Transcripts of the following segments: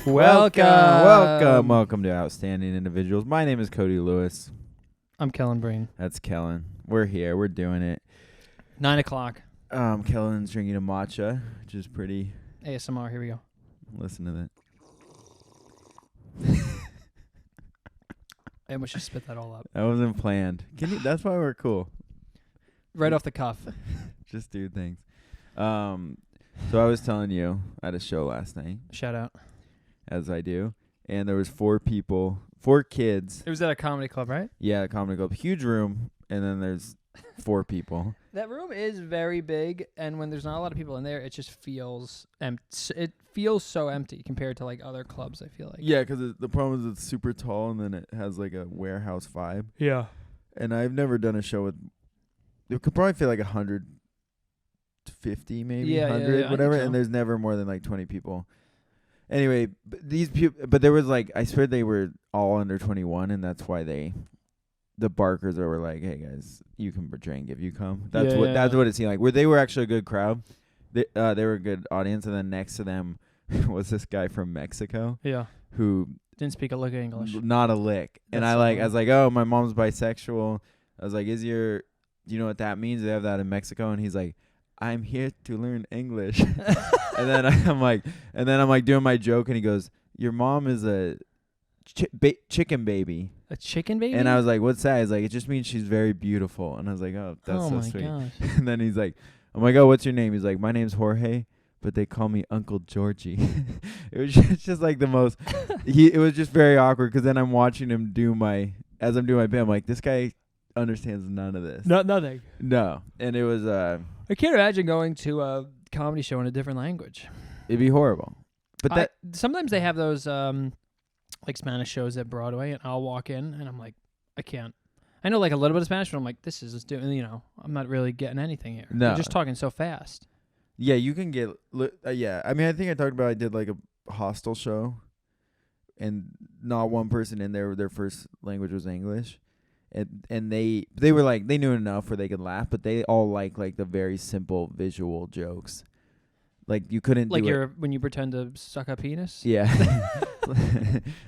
Welcome to Outstanding Individuals. My name is Cody Lewis. I'm Kellan Breen. That's Kellan. We're here. We're doing it. 9 o'clock. Kellan's drinking a matcha, which is pretty. ASMR. Here we go. Listen to that. I almost just spit that all up. That wasn't planned. That's why we're cool. Right off the cuff. Just do things. So I was telling you, I had a show last night. Shout out. As I do. And there was 4 kids. It was at a comedy club, right? Yeah, a comedy club. Huge room. And then there's 4 people. That room is very big, and when there's not a lot of people in there, it just feels empty. It feels so empty compared to like other clubs, I feel like. Yeah, because the problem is it's super tall, and then it has like a warehouse vibe. Yeah. And I've never done a show with. It could probably feel like 150, maybe 100, whatever. And there's never more than like 20 people. Anyway, these people, but there was like, I swear they were all under 21, and that's why the Barkers were like, "Hey guys, you can drink if you come." That's what it seemed like. Where they were actually a good crowd. They were a good audience, and then next to them was this guy from Mexico. Yeah. Who didn't speak a lick of English. Not a lick. And I was like, "Oh, my mom's bisexual." I was like, do you know what that means? They have that in Mexico. And he's like, "I'm here to learn English." and then I'm like doing my joke, and he goes, "Your mom is a chicken baby." A chicken baby? And I was like, "What's that?" He's like, "It just means she's very beautiful." And I was like, "Oh, that's so sweet." Gosh. And then he's like, "I'm like, oh, what's your name?" He's like, "My name's Jorge, but they call me Uncle Georgie." It was just like the most. It was just very awkward, because then I'm watching him as I'm doing my bit. I'm like, this guy understands none of this. Nothing. No, and it was. I can't imagine going to a comedy show in a different language. It'd be horrible. But sometimes they have those like Spanish shows at Broadway, and I'll walk in and I'm like, I can't. I know like a little bit of Spanish, but I'm like, this is just doing. I'm not really getting anything here. No, you're just talking so fast. Yeah, you can get. Yeah, I mean, I think I talked about I did like a hostel show, and not one person in there, their first language was English. And they were like, they knew enough where they could laugh, but they all like the very simple visual jokes. Like you couldn't like do when you pretend to suck a penis. Yeah.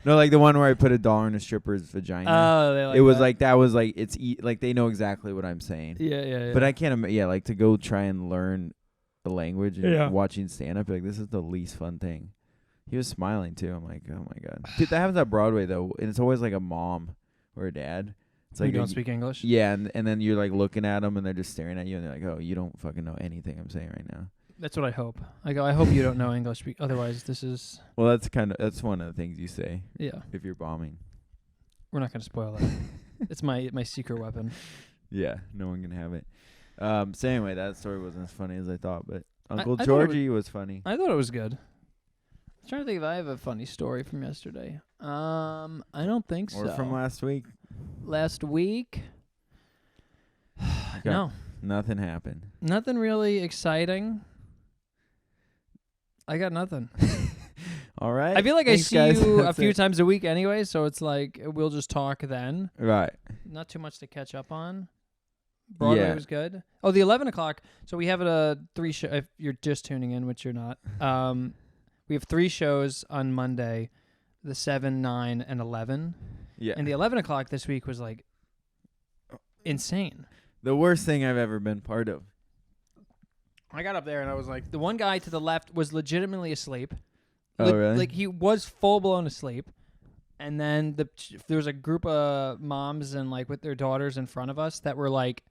No, like the one where I put $1 in a stripper's vagina. Oh, they like it was that. like that was like like they know exactly what I'm saying. Yeah. But I can't. Like to go try and learn a language and watching stand up, like this is the least fun thing. He was smiling too. I'm like, oh my god. Dude, that happens at Broadway though, and it's always like a mom or a dad. It's like you don't speak English? Yeah, and then you're like looking at them, and they're just staring at you, and they're like, "Oh, you don't fucking know anything I'm saying right now." That's what I hope. I hope you don't know English. Otherwise, this is... Well, that's one of the things you say. Yeah. If you're bombing. We're not going to spoil that. It's my secret weapon. Yeah, no one can have it. So anyway, that story wasn't as funny as I thought, but Uncle I Georgie was funny. I thought it was good. I'm trying to think if I have a funny story from yesterday. I don't think so. Or from last week. Last week? No. Nothing happened. Nothing really exciting. I got nothing. All right. I feel like Thanks, I see guys. you a few times a week anyway, so it's like we'll just talk then. Right. Not too much to catch up on. Broadway was good. Oh, the 11 o'clock. So we have 3 shows. If you're just tuning in, which you're not, we have 3 shows on Monday, the 7, 9, and 11. Yeah. And the 11 o'clock this week was like insane. The worst thing I've ever been part of. I got up there and I was like, the one guy to the left was legitimately asleep. Oh, really? Like he was full blown asleep. And then there was a group of moms and like with their daughters in front of us that were like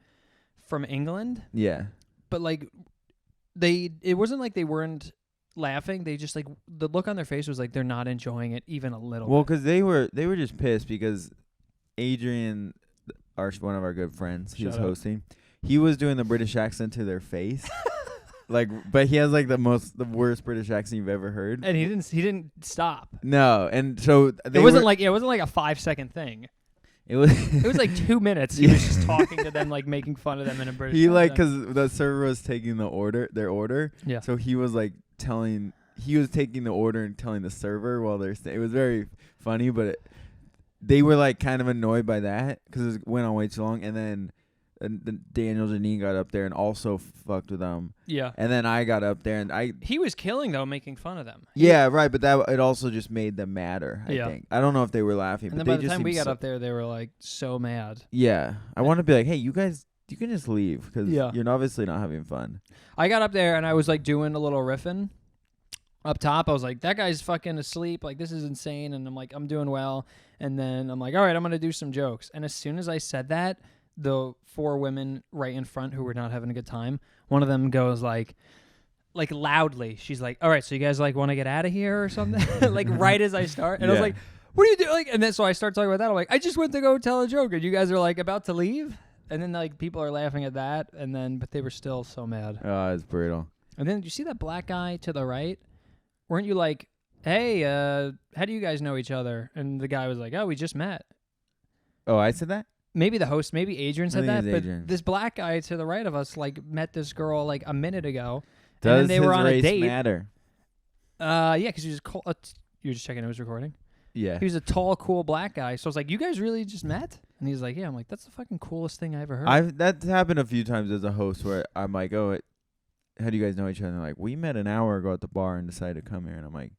from England. Yeah. But like it wasn't like they weren't laughing. They just like the look on their face was like they're not enjoying it even a little. Well, bit. because they were just pissed because Adrian, one of our good friends, he was hosting. He was doing the British accent to their face. But he has like the worst British accent you've ever heard. And he didn't stop. No, and so it wasn't like a 5-second thing. It was like 2 minutes. He was just talking to them, like making fun of them in a British. He accent. Because the server was taking their order. Yeah. So he was like he was taking the order and telling the server while they're it was very funny, but they were like kind of annoyed by that because it went on way too long, and then and Daniel Janine got up there and also fucked with them. Yeah. And then I got up there and he was killing though, making fun of them. Yeah, right. But that it also just made them madder. I Yeah. think. I don't know if they were laughing. And but then by they the just time we seemed got up there, they were like so mad. Yeah, I want to be like, hey, you guys, you can just leave because Yeah. you're obviously not having fun. I got up there and I was like doing a little riffing. Up top, I was like, that guy's fucking asleep. Like, this is insane. And I'm like, I'm doing well. And then I'm like, all right, I'm going to do some jokes. And as soon as I said that, the 4 women right in front who were not having a good time, one of them goes like loudly. She's like, all right, so you guys like want to get out of here or something? Like right as I start. And I was like, what do you do? Like, and then so I start talking about that. I'm like, I just went to go tell a joke and you guys are like about to leave. And then like people are laughing at that. And then, but they were still so mad. Oh, it's brutal. And then did you see that black guy to the right? Weren't you like, hey, how do you guys know each other? And the guy was like, oh, we just met. Oh, I said that? Maybe the host, maybe Adrian said that, but Adrian. this black guy to the right of us like met this girl like a minute ago. Does and then they his were on race a date. matter? Yeah, because he was you were just checking it was recording? Yeah. He was a tall, cool black guy. So I was like, you guys really just met? And he's like, yeah. I'm like, that's the fucking coolest thing I ever heard. That's happened a few times as a host where I'm like, oh, how do you guys know each other? And they're like, we met an hour ago at the bar and decided to come here. And I'm like,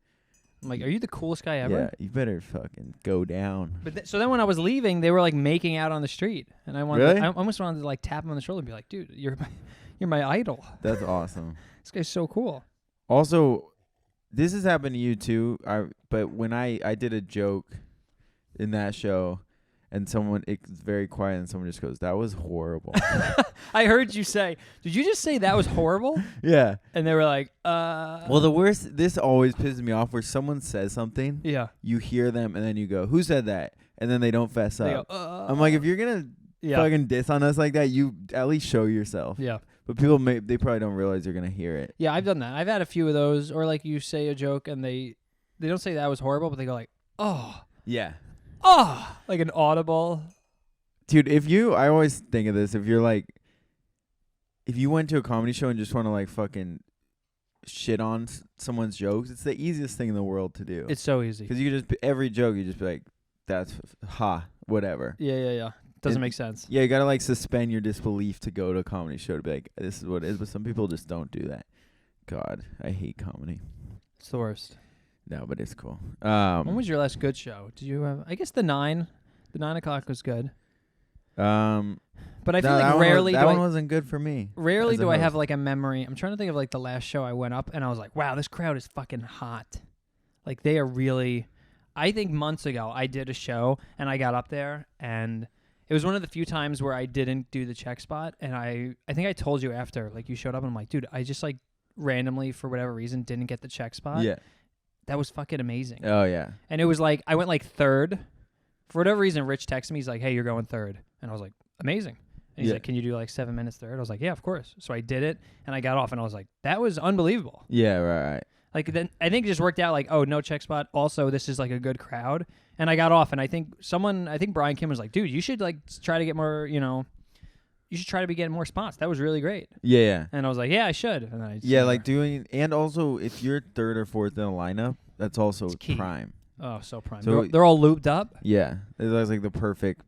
are you the coolest guy ever? yeah, you better fucking go down. But so then when I was leaving, they were like making out on the street, and I wanted, Really? I almost wanted to like tap him on the shoulder and be like, dude, you're my idol. That's awesome. This guy's so cool. Also, this has happened to you too. But when I did a joke in that show, and it's very quiet, and someone just goes, "That was horrible." I heard you say, "Did you just say that was horrible?" Yeah. And they were like, Well, the worst. This always pisses me off. Where someone says something, yeah, you hear them, and then you go, "Who said that?" And then they don't fess they up. go, I'm like, if you're gonna fucking diss on us like that, you at least show yourself. Yeah. But people they probably don't realize you're gonna hear it. Yeah, I've done that. I've had a few of those, or like you say a joke and they don't say that was horrible, but they go like, oh, Yeah. oh, like an audible. Dude, I always think of this, if you're like, if you went to a comedy show and just want to like fucking shit on someone's jokes, it's the easiest thing in the world to do. It's so easy. Because you could just, every joke, you just be like, that's, whatever. Yeah. Doesn't make sense. Yeah, you gotta like suspend your disbelief to go to a comedy show to be like, this is what it is, but some people just don't do that. God, I hate comedy. It's the worst. No, but it's cool. When was your last good show? Did you have, I guess the 9 o'clock was good. But I feel like rarely that one wasn't good for me. Rarely do I have like a memory. I'm trying to think of like the last show I went up and I was like, wow, this crowd is fucking hot. Like they are really, I think months ago I did a show and I got up there and it was one of the few times where I didn't do the check spot. And I think I told you after, like you showed up and I'm like, dude, I just like randomly for whatever reason didn't get the check spot. Yeah. That was fucking amazing. Oh yeah. And it was like, I went like third. For whatever reason, Rich texted me. He's like, hey, you're going third. And I was like, amazing. And he's like, can you do like 7 minutes third? I was like, yeah, of course. So I did it and I got off and I was like, that was unbelievable. Yeah, right. Like then I think it just worked out like, oh, no check spot. Also, this is like a good crowd. And I got off and I think Brian Kim was like, dude, you should like try to get more, you should try to be getting more spots. That was really great. Yeah. And I was like, yeah, I should. And then like doing, and also if you're third or fourth in a lineup, that's also prime. Oh, so prime. So they're all looped up. Yeah. It looks like the perfect,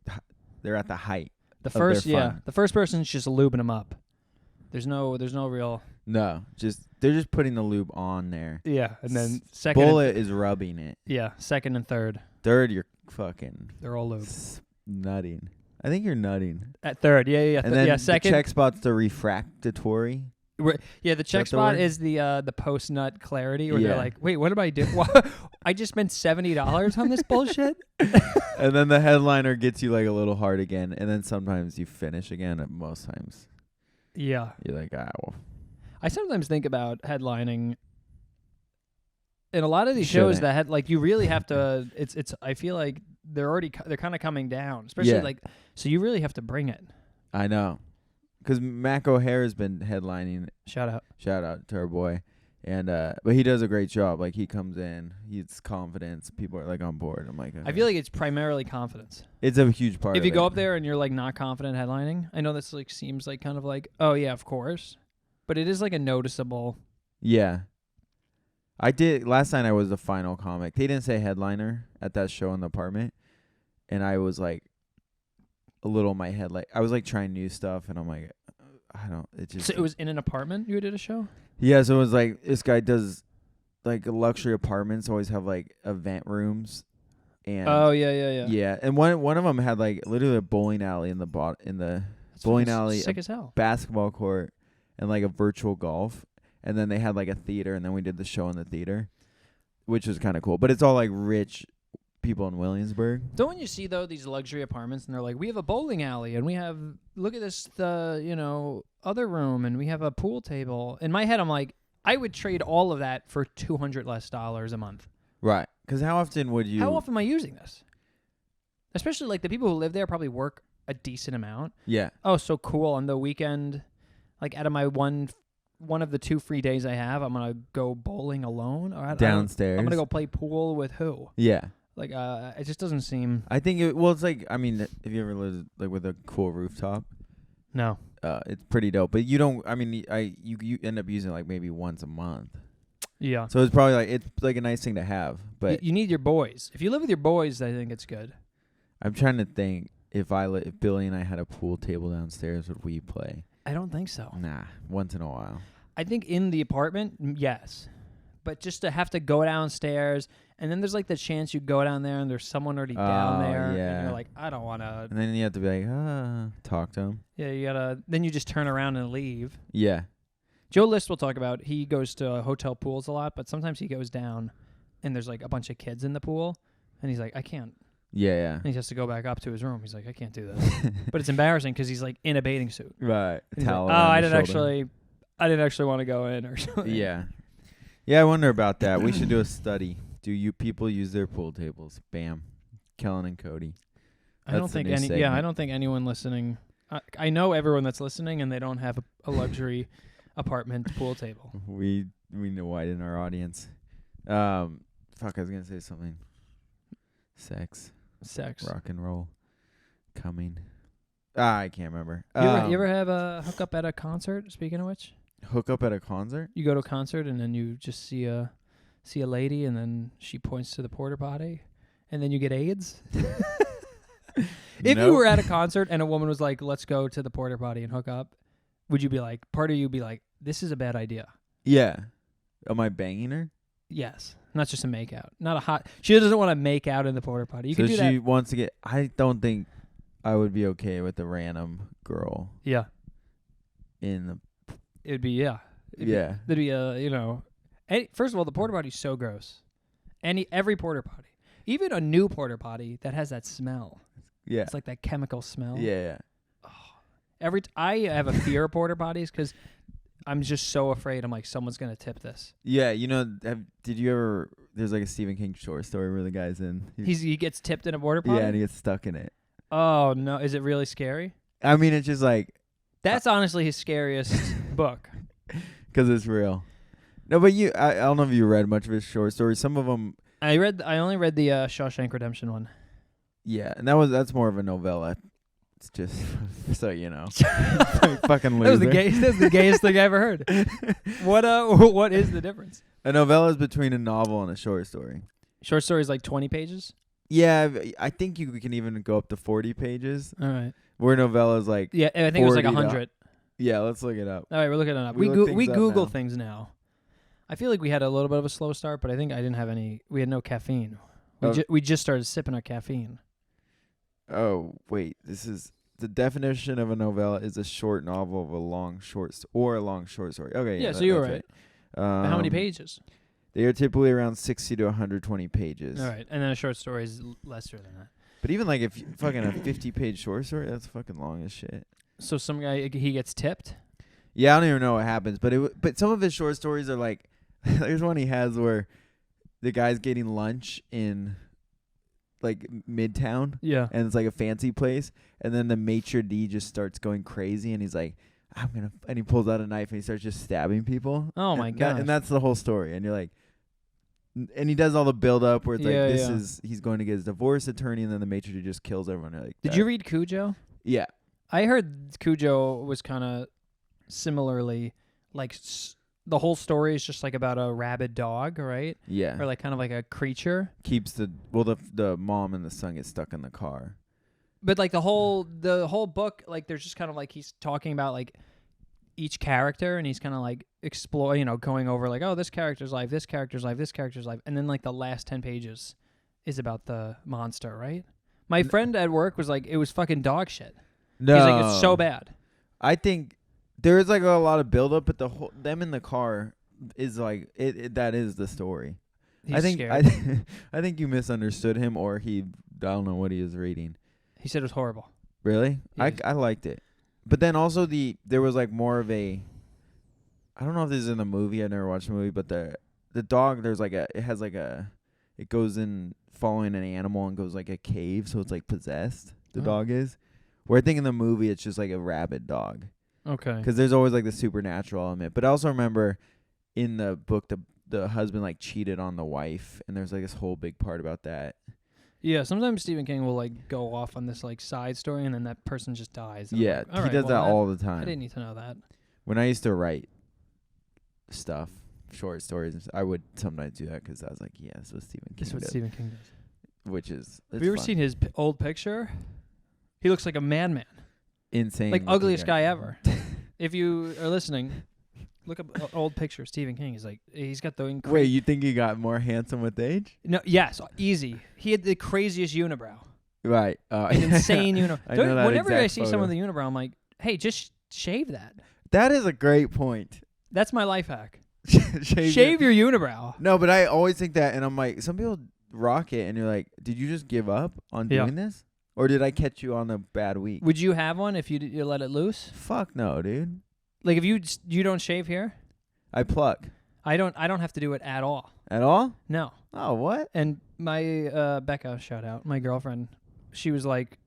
they're at the height. The first person's just lubing them up. There's no real. No, they're just putting the lube on there. Yeah, and then second. Bullet is rubbing it. Yeah, second and third. Third, you're fucking. They're all lubed. Nutting. I think you're nutting. At third, yeah. And then second. The check spot's the refractory. Yeah, the check spot is the post nut clarity, where they're like, wait, what am I doing? I just spent $70 on this bullshit. And then the headliner gets you like a little hard again, and then sometimes you finish again. And most times, yeah, you're like, well. I sometimes think about headlining. In a lot of these shows, that you really have to. It's. I feel like they're kind of coming down, especially so you really have to bring it. I know. Because Mac O'Hare has been headlining. Shout out to our boy, and but he does a great job. Like he comes in, he's confidence. People are like on board. I'm like, okay. I feel like it's primarily confidence. It's a huge part. If you go up there and you're like not confident headlining, I know this like seems like kind of like, oh yeah, of course, but it is like a noticeable. Yeah, I did last night. I was the final comic. They didn't say headliner at that show in the apartment, and I was like, a little in my head. Like I was like trying new stuff, and I'm like, I don't. It just. So it was in an apartment you did a show? Yeah, so it was like this guy does like luxury apartments. Always have like event rooms. And yeah, and one of them had like literally a bowling alley in the bowling alley, sick as hell, basketball court, and like a virtual golf. And then they had like a theater, and then we did the show in the theater, which was kind of cool. But it's all like rich people in Williamsburg. Don't you see though these luxury apartments, and they're like, we have a bowling alley, and we have look at this other room, and we have a pool table. In my head, I'm like, I would trade all of that for $200 less a month. Right. Because how often would you... How often am I using this? Especially, like, the people who live there probably work a decent amount. Yeah. Oh, so cool. On the weekend, like, out of my one of the 2 free days I have, I'm going to go bowling alone. Or downstairs. I'm going to go play pool with who? Yeah. Like, it just doesn't seem... I think, it's like, I mean, have you ever lived, like, with a cool rooftop? No. It's pretty dope. But you don't... I mean, you end up using, like, maybe once a month. Yeah. So it's probably like it's like a nice thing to have, but you need your boys. If you live with your boys, I think it's good. I'm trying to think if Billy and I had a pool table downstairs, would we play? I don't think so. Nah, once in a while. I think in the apartment, yes, but just to have to go downstairs, and then there's like the chance you go down there and there's someone already down there, yeah. and you're like, I don't want to. And then you have to be like, talk to him. Yeah, you gotta. Then you just turn around and leave. Yeah. Joe List will talk about, he goes to hotel pools a lot, but sometimes he goes down and there's like a bunch of kids in the pool and he's like, I can't. Yeah. And he has to go back up to his room. He's like, I can't do this. But it's embarrassing because he's like in a bathing suit. Right. Towel like, I didn't actually want to go in or something. Yeah. Yeah, I wonder about that. We should do a study. Do you people use their pool tables? Bam. Kellan and Cody. I don't think anyone listening. I know everyone that's listening and they don't have a luxury apartment pool table. We widen our audience. I was gonna say something. Sex. Rock and roll. Coming. I can't remember. You ever have a hookup at a concert? Speaking of which, hook up at a concert? You go to a concert and then you just see a lady and then she points to the porta potty, and then you get AIDS. If you were at a concert and a woman was like, "Let's go to the porta potty and hook up," would you be like, part of you be like, this is a bad idea? Yeah. Am I banging her? Yes. Not just a make out. Not a hot... She doesn't want to make out in the porta potty. You can do that. So she wants to get... I don't think I would be okay with a random girl. Yeah. In the... It'd be, yeah. It'd be, first of all, the porta potty's so gross. Every porta potty. Even a new porta potty that has that smell. Yeah. It's like that chemical smell. Yeah. I have a fear of porta potties because I'm just so afraid. I'm like, someone's gonna tip this. Yeah, did you ever? There's like a Stephen King short story where the guy's in. He gets tipped in a porta potty. Yeah, and he gets stuck in it. Oh no! Is it really scary? I mean, it's just like that's honestly his scariest book because it's real. No, but I don't know if you read much of his short stories. Some of them I only read the Shawshank Redemption one. Yeah, and that's more of a novella. It's just so you know. Fucking loser. That was the gayest thing I ever heard. What is the difference? A novella is between a novel and a short story. Short story is like 20 pages? Yeah, I think you can even go up to 40 pages. All right. Where novella is like I think it was like 100. Yeah, let's look it up. All right, we're looking it up. We Google things now. I feel like we had a little bit of a slow start, but I think I didn't have any. We had no caffeine. We just started sipping our caffeine. Oh, wait. This is the definition of a novella is a short novel of a long short story. Okay. Yeah, so you were right. How many pages? They are typically around 60 to 120 pages. All right. And then a short story is lesser than that. But even like if fucking a 50-page short story, that's fucking long as shit. So some guy, he gets tipped? Yeah, I don't even know what happens. But some of his short stories are like, there's one he has where the guy's getting lunch in like Midtown. Yeah. And it's like a fancy place. And then the maitre d' just starts going crazy and he's like, and he pulls out a knife and he starts just stabbing people. Oh my god. And that's the whole story. And you're like, and he does all the build up where it's he's going to get his divorce attorney and then the maitre d' just kills everyone. You're like, did you read Cujo? Yeah. I heard Cujo was kind of similarly like the whole story is just like about a rabid dog, right? Yeah. Or like kind of like a creature. Keeps the mom and the son get stuck in the car. But like the whole book, like there's just kind of like he's talking about like each character, and he's kind of like going over like, oh, this character's life, this character's life, this character's life, and then like the last 10 pages is about the monster, right? My friend at work was like, it was fucking dog shit. No, he's like, it's so bad. I think there is like a lot of buildup, but them in the car is like it. That is the story. He's scared. I think you misunderstood him, or I don't know what he was reading. He said it was horrible. Really? I liked it. But then also there was like more of a, I don't know if this is in the movie. I never watched the movie, but the dog, it goes in following an animal and goes like a cave, so it's like possessed. The dog is. Where I think in the movie it's just like a rabid dog. Okay. Because there's always like the supernatural element. But I also remember in the book the husband like cheated on the wife, and there's like this whole big part about that. Yeah, sometimes Stephen King will like go off on this like side story, and then that person just dies. Yeah, he does that all the time. I didn't need to know that. When I used to write stuff, short stories, I would sometimes do that because I was like, yeah, this is what Stephen King does. This is what Stephen King does. Which is, have you ever seen his old picture? He looks like a madman. Insane. Like ugliest guy ever. If you are listening, look up old picture of Stephen King. He's got the Wait, you think he got more handsome with age? No, yes, easy. He had the craziest unibrow. Right. An insane unibrow. Whenever I see photo. someone with a unibrow, I'm like, hey, just shave that. That is a great point. That's my life hack. Shave your unibrow. No, but I always think that, and I'm like, some people rock it, and you're like, did you just give up on doing this? Or did I catch you on a bad week? Would you have one if you let it loose? Fuck no, dude. Like if you don't shave here? I pluck. I don't have to do it at all. At all? No. Oh, what? And my Becca, shout out, my girlfriend, she was like,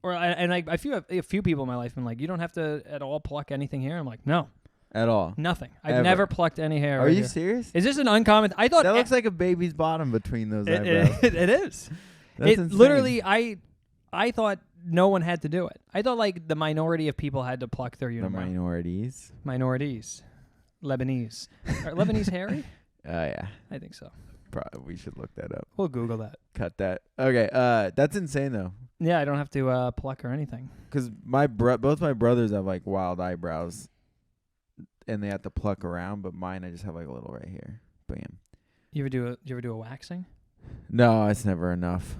a few people in my life have been like, you don't have to at all pluck anything here. I'm like, no. At all? Nothing. I've never plucked any hair. Are you serious? Is this an uncommon? I thought that looks like a baby's bottom between those eyebrows. It is. That's insane. Literally, I thought no one had to do it. I thought like the minority of people had to pluck their unibrow. The minorities. Lebanese. Are Lebanese hairy? Yeah. I think so. Probably. We should look that up. We'll Google that. Cut that. Okay. That's insane though. Yeah, I don't have to pluck or anything. Because both my brothers have like wild eyebrows, and they have to pluck around. But mine, I just have like a little right here. Bam. You ever do a waxing? No, it's never enough.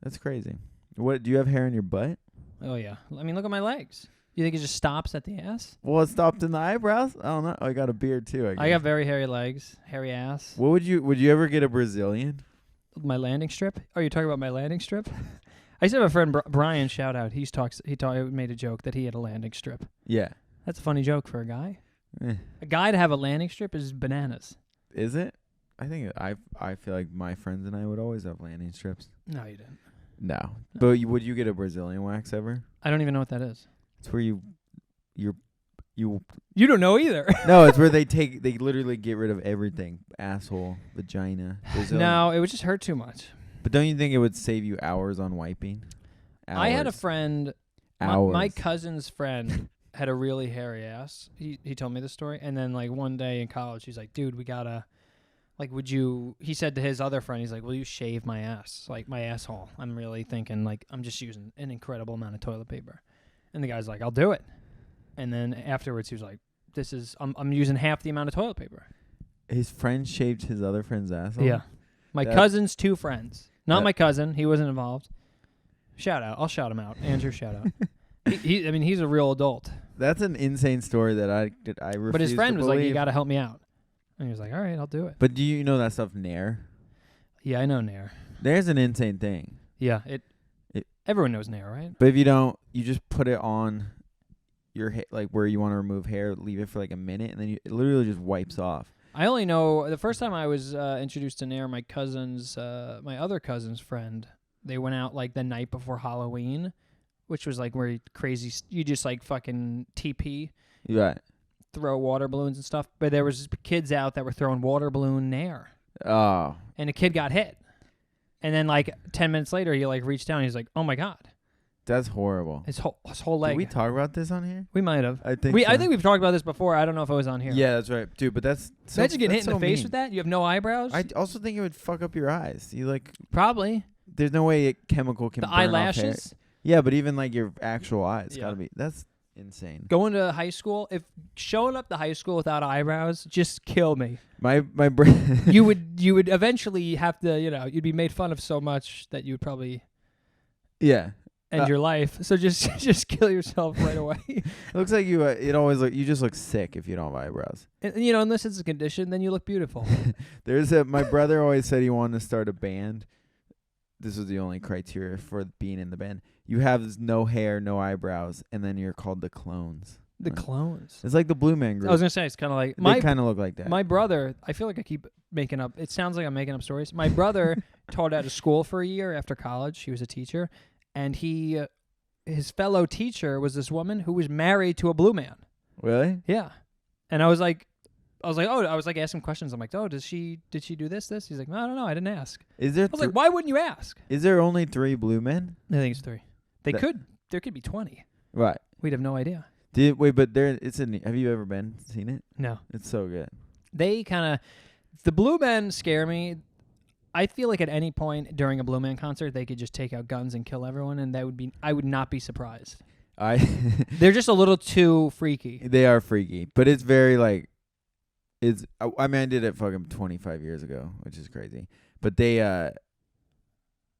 That's crazy. What, do you have hair in your butt? Oh yeah. I mean, look at my legs. You think it just stops at the ass? Well, it stopped in the eyebrows. I don't know. I got a beard too. I got very hairy legs, hairy ass. What would you ever get a Brazilian? My landing strip? Oh, you're talking about my landing strip? I used to have a friend, Brian, shout out. He made a joke that he had a landing strip. Yeah. That's a funny joke for a guy. A guy to have a landing strip is bananas. Is it? I think I feel like my friends and I would always have landing strips. No, you didn't. No. But would you get a Brazilian wax ever? I don't even know what that is. It's where you don't know either. No, it's where they literally get rid of everything. Asshole, vagina. Brazilian. No, it would just hurt too much. But don't you think it would save you hours on wiping? Hours. I had a friend, my cousin's friend had a really hairy ass. He told me this story. And then like one day in college, he's like, dude, we gotta, like, he said to his other friend, he's like, will you shave my ass? Like my asshole. I'm really thinking like, I'm just using an incredible amount of toilet paper. And the guy's like, I'll do it. And then afterwards, he was like, I'm using half the amount of toilet paper. His friend shaved his other friend's asshole? Yeah. My cousin's two friends. Not my cousin. He wasn't involved. Shout out. I'll shout him out. Andrew, shout out. He's a real adult. That's an insane story that I refuse. But his friend to was believe. like, you got to help me out. And he was like, all right, I'll do it. But do you know that stuff, Nair? Yeah, I know Nair. Nair's an insane thing. Yeah, everyone knows Nair, right? But if you don't, you just put it on your like where you want to remove hair, leave it for like a minute, and then it literally just wipes off. I only know the first time I was introduced to Nair, my other cousin's friend, they went out like the night before Halloween, which was like where you just like fucking TP. Right. Throw water balloons and stuff. But there was kids out that were throwing water balloon Nair. Oh. And a kid got hit. And then like 10 minutes later, he like reached down and he's like, oh my God. That's horrible. His whole leg. Did we talk about this on here? We might have. I think we've talked about this before. I don't know if it was on here. Yeah, that's right. Dude, but that's imagine getting hit in the face with that. You have no eyebrows. I also think it would fuck up your eyes. You like probably. There's no way chemical can the burn eyelashes. Off hair. Yeah, but even like your actual eyes gotta be. That's insane. Going to high school, if showing up to high school without eyebrows, just kill me. My brain. you would eventually have to, you'd be made fun of so much that you would probably end your life. So just kill yourself right away. It looks like you. You just look sick if you don't have eyebrows. And unless it's a condition, then you look beautiful. My brother always said he wanted to start a band. This was the only criteria for being in the band. You have no hair, no eyebrows, and then you're called the Clones. The Clones. It's like the Blue Man Group. I was gonna say it's kind of like they kind of look like that. My brother, I feel like I keep making up. It sounds like I'm making up stories. My brother taught at a school for a year after college. He was a teacher, and his fellow teacher was this woman who was married to a blue man. Really? Yeah. And I was like, asking questions. I'm like, oh, did she do this? He's like, no, I don't know. I didn't ask. I was like, why wouldn't you ask? Is there only 3 blue men? I think it's 3. There could be 20. Right. We'd have no idea. Have you ever seen it? No. It's so good. The blue men scare me. I feel like at any point during a blue man concert, they could just take out guns and kill everyone, and I would not be surprised. They're just a little too freaky. They are freaky, but it's very like, I did it fucking 25 years ago, which is crazy. But they,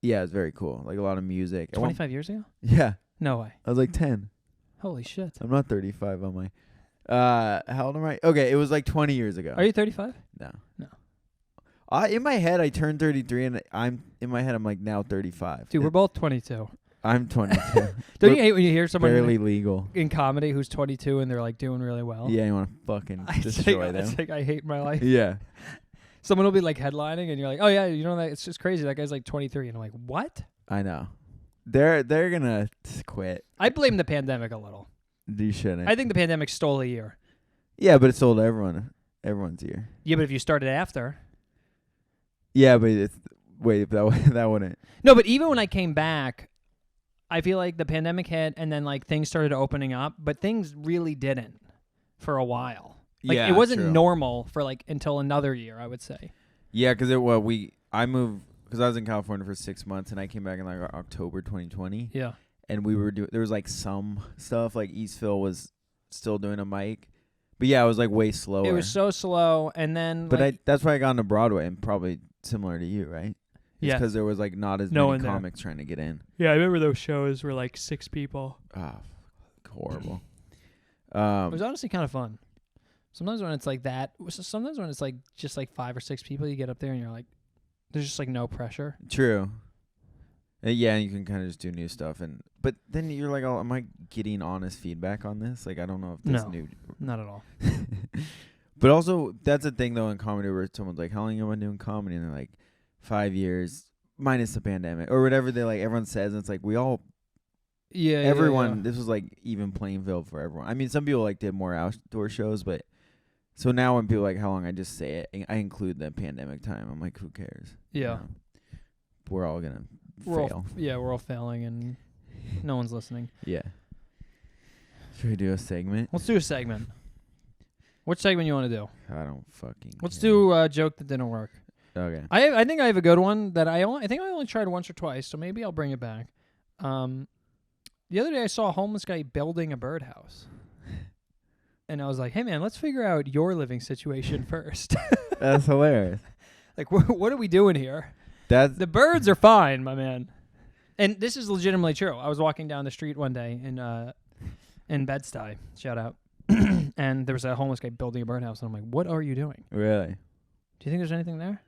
it's very cool. Like a lot of music. 25 years ago? Yeah. No way. I was like 10. Holy shit. I'm not 35 on my, how old am I? Okay, it was like 20 years ago. Are you 35? No. No. In my head, I turned 33, and I'm like now 35. Dude, we're both 22. I'm 22. Don't you hate when you hear someone barely legal in comedy who's 22 and they're like doing really well? Yeah, you want to fucking destroy them. It's like I hate my life. Yeah. Someone will be like headlining and you're like, oh yeah, that it's just crazy. That guy's like 23, and I'm like, what? I know. They're gonna quit. I blame the pandemic a little. You shouldn't. I think the pandemic stole a year. Yeah, but it stole everyone's year. Yeah, but if you started after. Yeah, but that wouldn't. No, but even when I came back, I feel like the pandemic hit and then like things started opening up, but things really didn't for a while. Like it wasn't normal for like until another year, I would say. Yeah, because I moved because I was in California for 6 months and I came back in like October 2020. Yeah, and we were there was like some stuff like Eastville was still doing a mic, but yeah, it was like way slower. It was so slow, and then but that's why I got into Broadway, and probably similar to you, right? Yeah, because there was like not as many comics trying to get in. Yeah, I remember those shows were like 6 people. Ah, horrible. It was honestly kind of fun. Sometimes when it's like that, sometimes when it's like just like 5 or 6 people, you get up there and you're like, there's just like no pressure. True. Yeah, and you can kind of just do new stuff, but then you're like, oh, am I getting honest feedback on this? Like, I don't know if this new. Not at all. But also, that's a thing though in comedy where someone's like, how long am I doing comedy? And they're like, 5 years minus the pandemic or whatever they like. Everyone says, and it's like we all. Yeah. Everyone. Yeah. This was like even playing field for everyone. I mean, some people like did more outdoor shows, but so now when people are like how long, I just say it. I include the pandemic time. I'm like, who cares? Yeah. We're all gonna fail. We're all failing, and no one's listening. Yeah. Should we do a segment? Let's do a segment. Which segment you want to do? I don't fucking. Let's do a joke that didn't work. Okay. I think I have a good one that I think I only tried once or twice, so maybe I'll bring it back. The other day I saw a homeless guy building a birdhouse. And I was like, hey man, let's figure out your living situation first. That's hilarious. Like what are we doing here? The birds are fine, my man. And this is legitimately true. I was walking down the street one day in Bed-Stuy, shout out. And there was a homeless guy building a birdhouse, and I'm like, what are you doing? Really? Do you think there's anything there?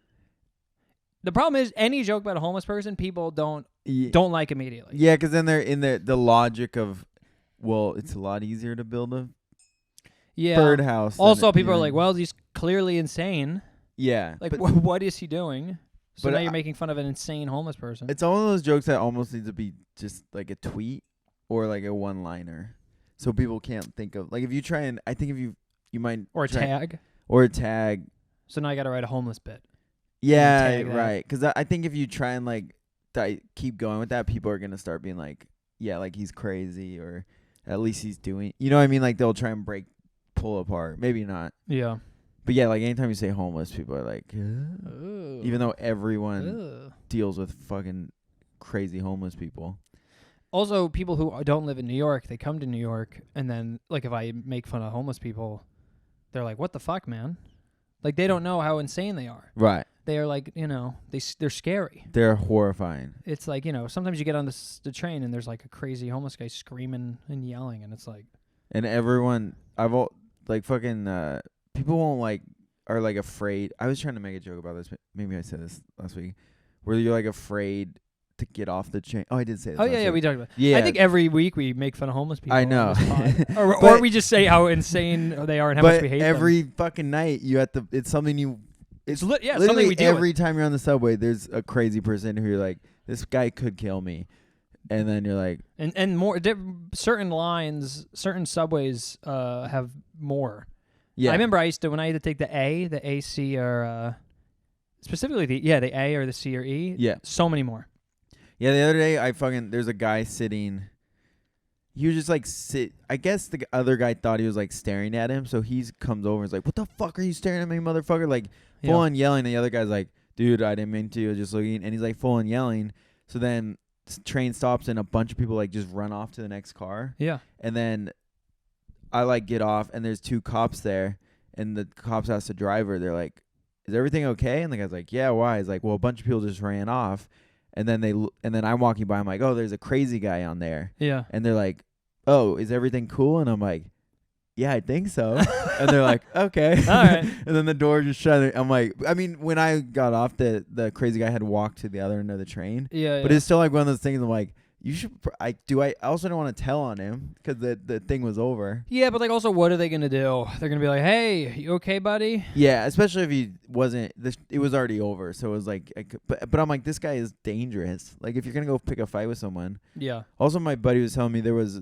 The problem is, any joke about a homeless person, people don't like immediately. Yeah, because then they're in the logic of, well, it's a lot easier to build a birdhouse. Also, people are like, well, he's clearly insane. Yeah. Like, what is he doing? So now you're making fun of an insane homeless person. It's one of those jokes that almost needs to be just like a tweet or like a one-liner. So people can't think of, like, if you try and, I think if you might. Or a tag. Or a tag. So now I got to write a homeless bit. Yeah, right. Because I think if you try and like keep going with that, people are gonna start being like, yeah, like he's crazy, or at least he's doing. You know what I mean? Like they'll try and pull apart. Maybe not. Yeah. But yeah, like anytime you say homeless, people are like, even though everyone deals with fucking crazy homeless people. Also, people who don't live in New York, they come to New York, and then, like, if I make fun of homeless people, they're like, what the fuck, man? Like, they don't know how insane they are. Right. They are like, they're scary. They're horrifying. It's like, sometimes you get on the train, and there's, like, a crazy homeless guy screaming and yelling, and it's like... And everyone, people won't, like, are, like, afraid. I was trying to make a joke about this. Maybe I said this last week. Where you're, like, afraid to get off the train. Oh, I did say this. Oh, yeah, we talked about it. Yeah. I think every week we make fun of homeless people. I know. or we just say how insane they are and how much we hate them. Every fucking night, it's something you... It's literally something we do. Every time you're on the subway, there's a crazy person who you're like, this guy could kill me. And then you're like... And more... certain lines, certain subways have more. Yeah. I remember when I had to take the AC, or... specifically the A or the C or E. Yeah. So many more. Yeah, the other day, there's a guy sitting... He was just like I guess the other guy thought he was like staring at him, so he comes over and is like, "What the fuck are you staring at me, motherfucker?" Like full on yelling. And the other guy's like, "Dude, I didn't mean to. I was just looking." And he's like full on yelling. So then train stops and a bunch of people like just run off to the next car. Yeah. And then I like get off and there's 2 cops there, and the cops ask the driver, they're like, "Is everything okay?" And the guy's like, "Yeah, why?" He's like, "Well, a bunch of people just ran off." And then I'm walking by. I'm like, "Oh, there's a crazy guy on there." Yeah. And they're like, "Oh, is everything cool?" And I'm like, "Yeah, I think so." And they're like, "Okay." All right. And then the door just shut. I'm like, I mean, when I got off, the crazy guy had walked to the other end of the train. Yeah. But it's still like one of those things. I'm like, you should. I also don't want to tell on him because the thing was over. Yeah, but like also, what are they gonna do? They're gonna be like, "Hey, you okay, buddy?" Yeah, especially if he wasn't. It was already over, so it was like. But I'm like, this guy is dangerous. Like, if you're gonna go pick a fight with someone. Yeah. Also, my buddy was telling me there was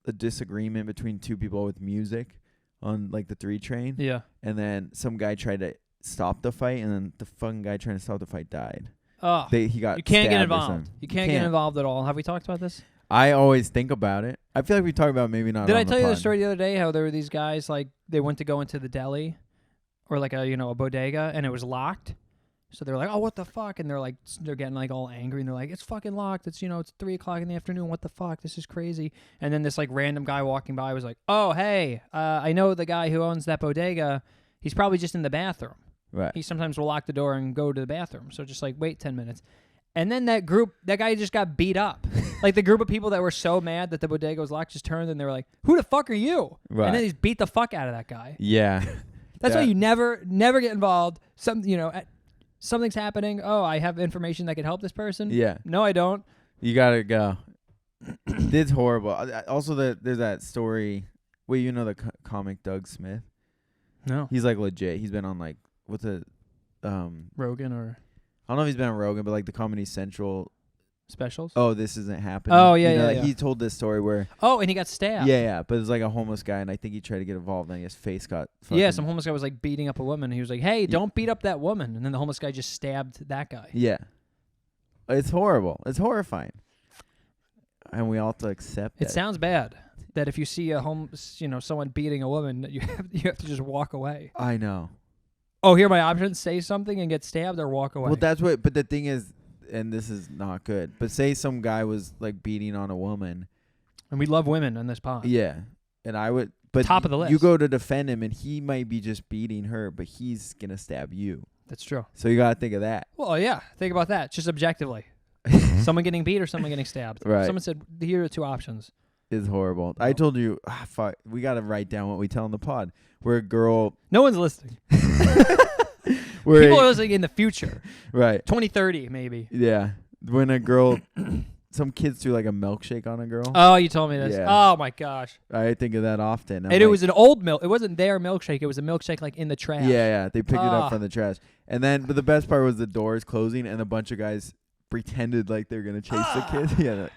a disagreement between 2 people with music on like the 3 train. Yeah. And then some guy tried to stop the fight, and then the fucking guy trying to stop the fight died. Oh. He got. You can't get stabbed or involved. something. You can't get involved at all. Have we talked about this? I always think about it. I feel like we talked about it, maybe not. Did on I tell you the pod. story the other day how there were these guys, like, they went to go into the deli or like a bodega, and it was locked? So they're like, "Oh, what the fuck?" And they're getting like all angry, and they're like, "It's fucking locked. It's 3:00 in the afternoon. What the fuck? This is crazy." And then this like random guy walking by was like, "Oh, hey, I know the guy who owns that bodega. He's probably just in the bathroom. Right. He sometimes will lock the door and go to the bathroom. So just like wait 10 minutes." And then that guy just got beat up. Like the group of people that were so mad that the bodega was locked just turned and they were like, "Who the fuck are you?" Right. And then he beat the fuck out of that guy. Yeah. That's why you never get involved. Something's happening. Oh, I have information that could help this person. Yeah. No, I don't. You gotta go. It's horrible. Also, there's that story. Wait, you know the comic Doug Smith? No. He's like legit. He's been on like Rogan or I don't know if he's been on Rogan, but like the Comedy Central specials. Oh, this isn't happening. Oh yeah, yeah. He told this story where. Oh, and he got stabbed. Yeah. But it's like a homeless guy, and I think he tried to get involved, and his face got. Yeah, some homeless guy was like beating up a woman. He was like, "Hey, don't beat up that woman," and then the homeless guy just stabbed that guy. Yeah. It's horrible. It's horrifying. And we all have to accept it. It sounds bad that if you see someone beating a woman, you have to just walk away. I know. Oh, here are my options: say something and get stabbed, or walk away. Well, that's what. But the thing is, and this is not good. But say some guy was like beating on a woman, and we love women on this pod. Yeah, and I would. But top of the list. You go to defend him, and he might be just beating her, but he's gonna stab you. That's true. So you gotta think of that. Well, yeah, think about that. Just objectively, someone getting beat or someone getting stabbed. Right. Someone said, "Here are 2 options." It's horrible. I told you, fuck. We gotta write down what we tell in the pod. Where a girl. No one's listening. People are listening in the future. Right. 2030, maybe. Yeah. When a girl, some kids do like a milkshake on a girl. Oh, you told me this. Yeah. Oh, my gosh. I think of that often. And it was an old milk. It wasn't their milkshake. It was a milkshake like in the trash. Yeah. They picked it up from the trash. And then, but the best part was the doors closing and a bunch of guys pretended like they were going to chase the kids. Yeah.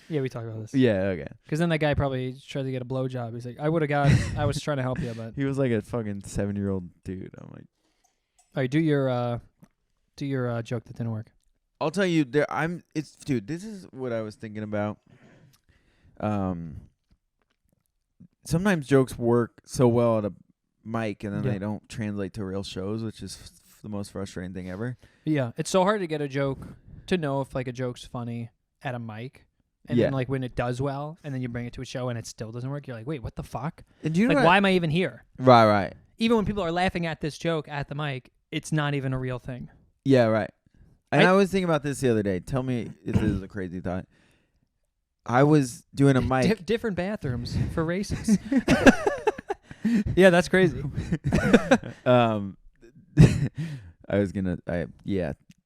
Yeah, we talked about this. Yeah, okay. Because then that guy probably tried to get a blowjob. He's like, I was trying to help you, but. He was like a fucking 7-year-old dude. I'm like. All right, do your joke that didn't work. I'll tell you, dude, this is what I was thinking about. Sometimes jokes work so well at a mic and then they don't translate to real shows, which is the most frustrating thing ever. Yeah, it's so hard to get a joke, to know if like a joke's funny at a mic. And then like when it does well, and then you bring it to a show and it still doesn't work, you're like, wait, what the fuck? And do you know like, why am I even here? Right. Even when people are laughing at this joke at the mic, it's not even a real thing. Yeah, right. And I was thinking about this the other day. Tell me if this is a crazy thought. I was doing a mic. Different bathrooms for races. Yeah, that's crazy. I was gonna.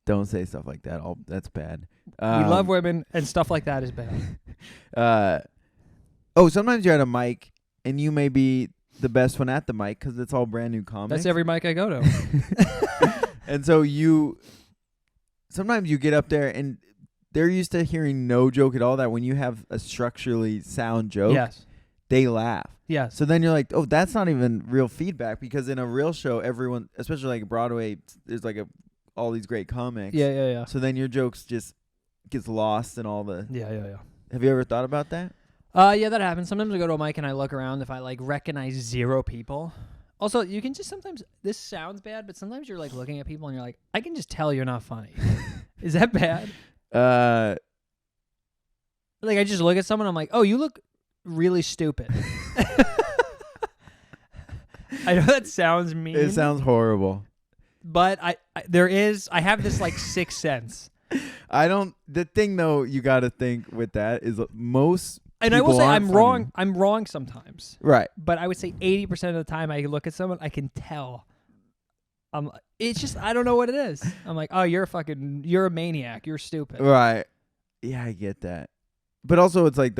Don't say stuff like that. That's bad. We love women, and stuff like that is bad. Sometimes you're at a mic, and you may be the best one at the mic because it's all brand new comics. That's every mic I go to. And so sometimes you get up there, and they're used to hearing no joke at all. That when you have a structurally sound joke, yes, they laugh. Yeah. So then you're like, oh, that's not even real feedback, because in a real show, everyone, especially like Broadway, there's like all these great comics. Yeah. So then your jokes just gets lost in all the. Yeah. Have you ever thought about that? Yeah, that happens. Sometimes I go to a mic and I look around if I like recognize 0 people. Also, you can just sometimes, this sounds bad, but sometimes you're like looking at people and you're like, I can just tell you're not funny. Is that bad? Like I just look at someone, I'm like, oh, you look really stupid. I know that sounds mean. It sounds horrible. But I have this like sixth sense. The thing though, you got to think with that is most. And I will say I'm funny. wrong. I'm wrong sometimes. Right. But I would say 80% of the time I look at someone, I can tell. It's just, I don't know what it is. I'm like, oh, you're a maniac. You're stupid. Right. Yeah, I get that. But also it's like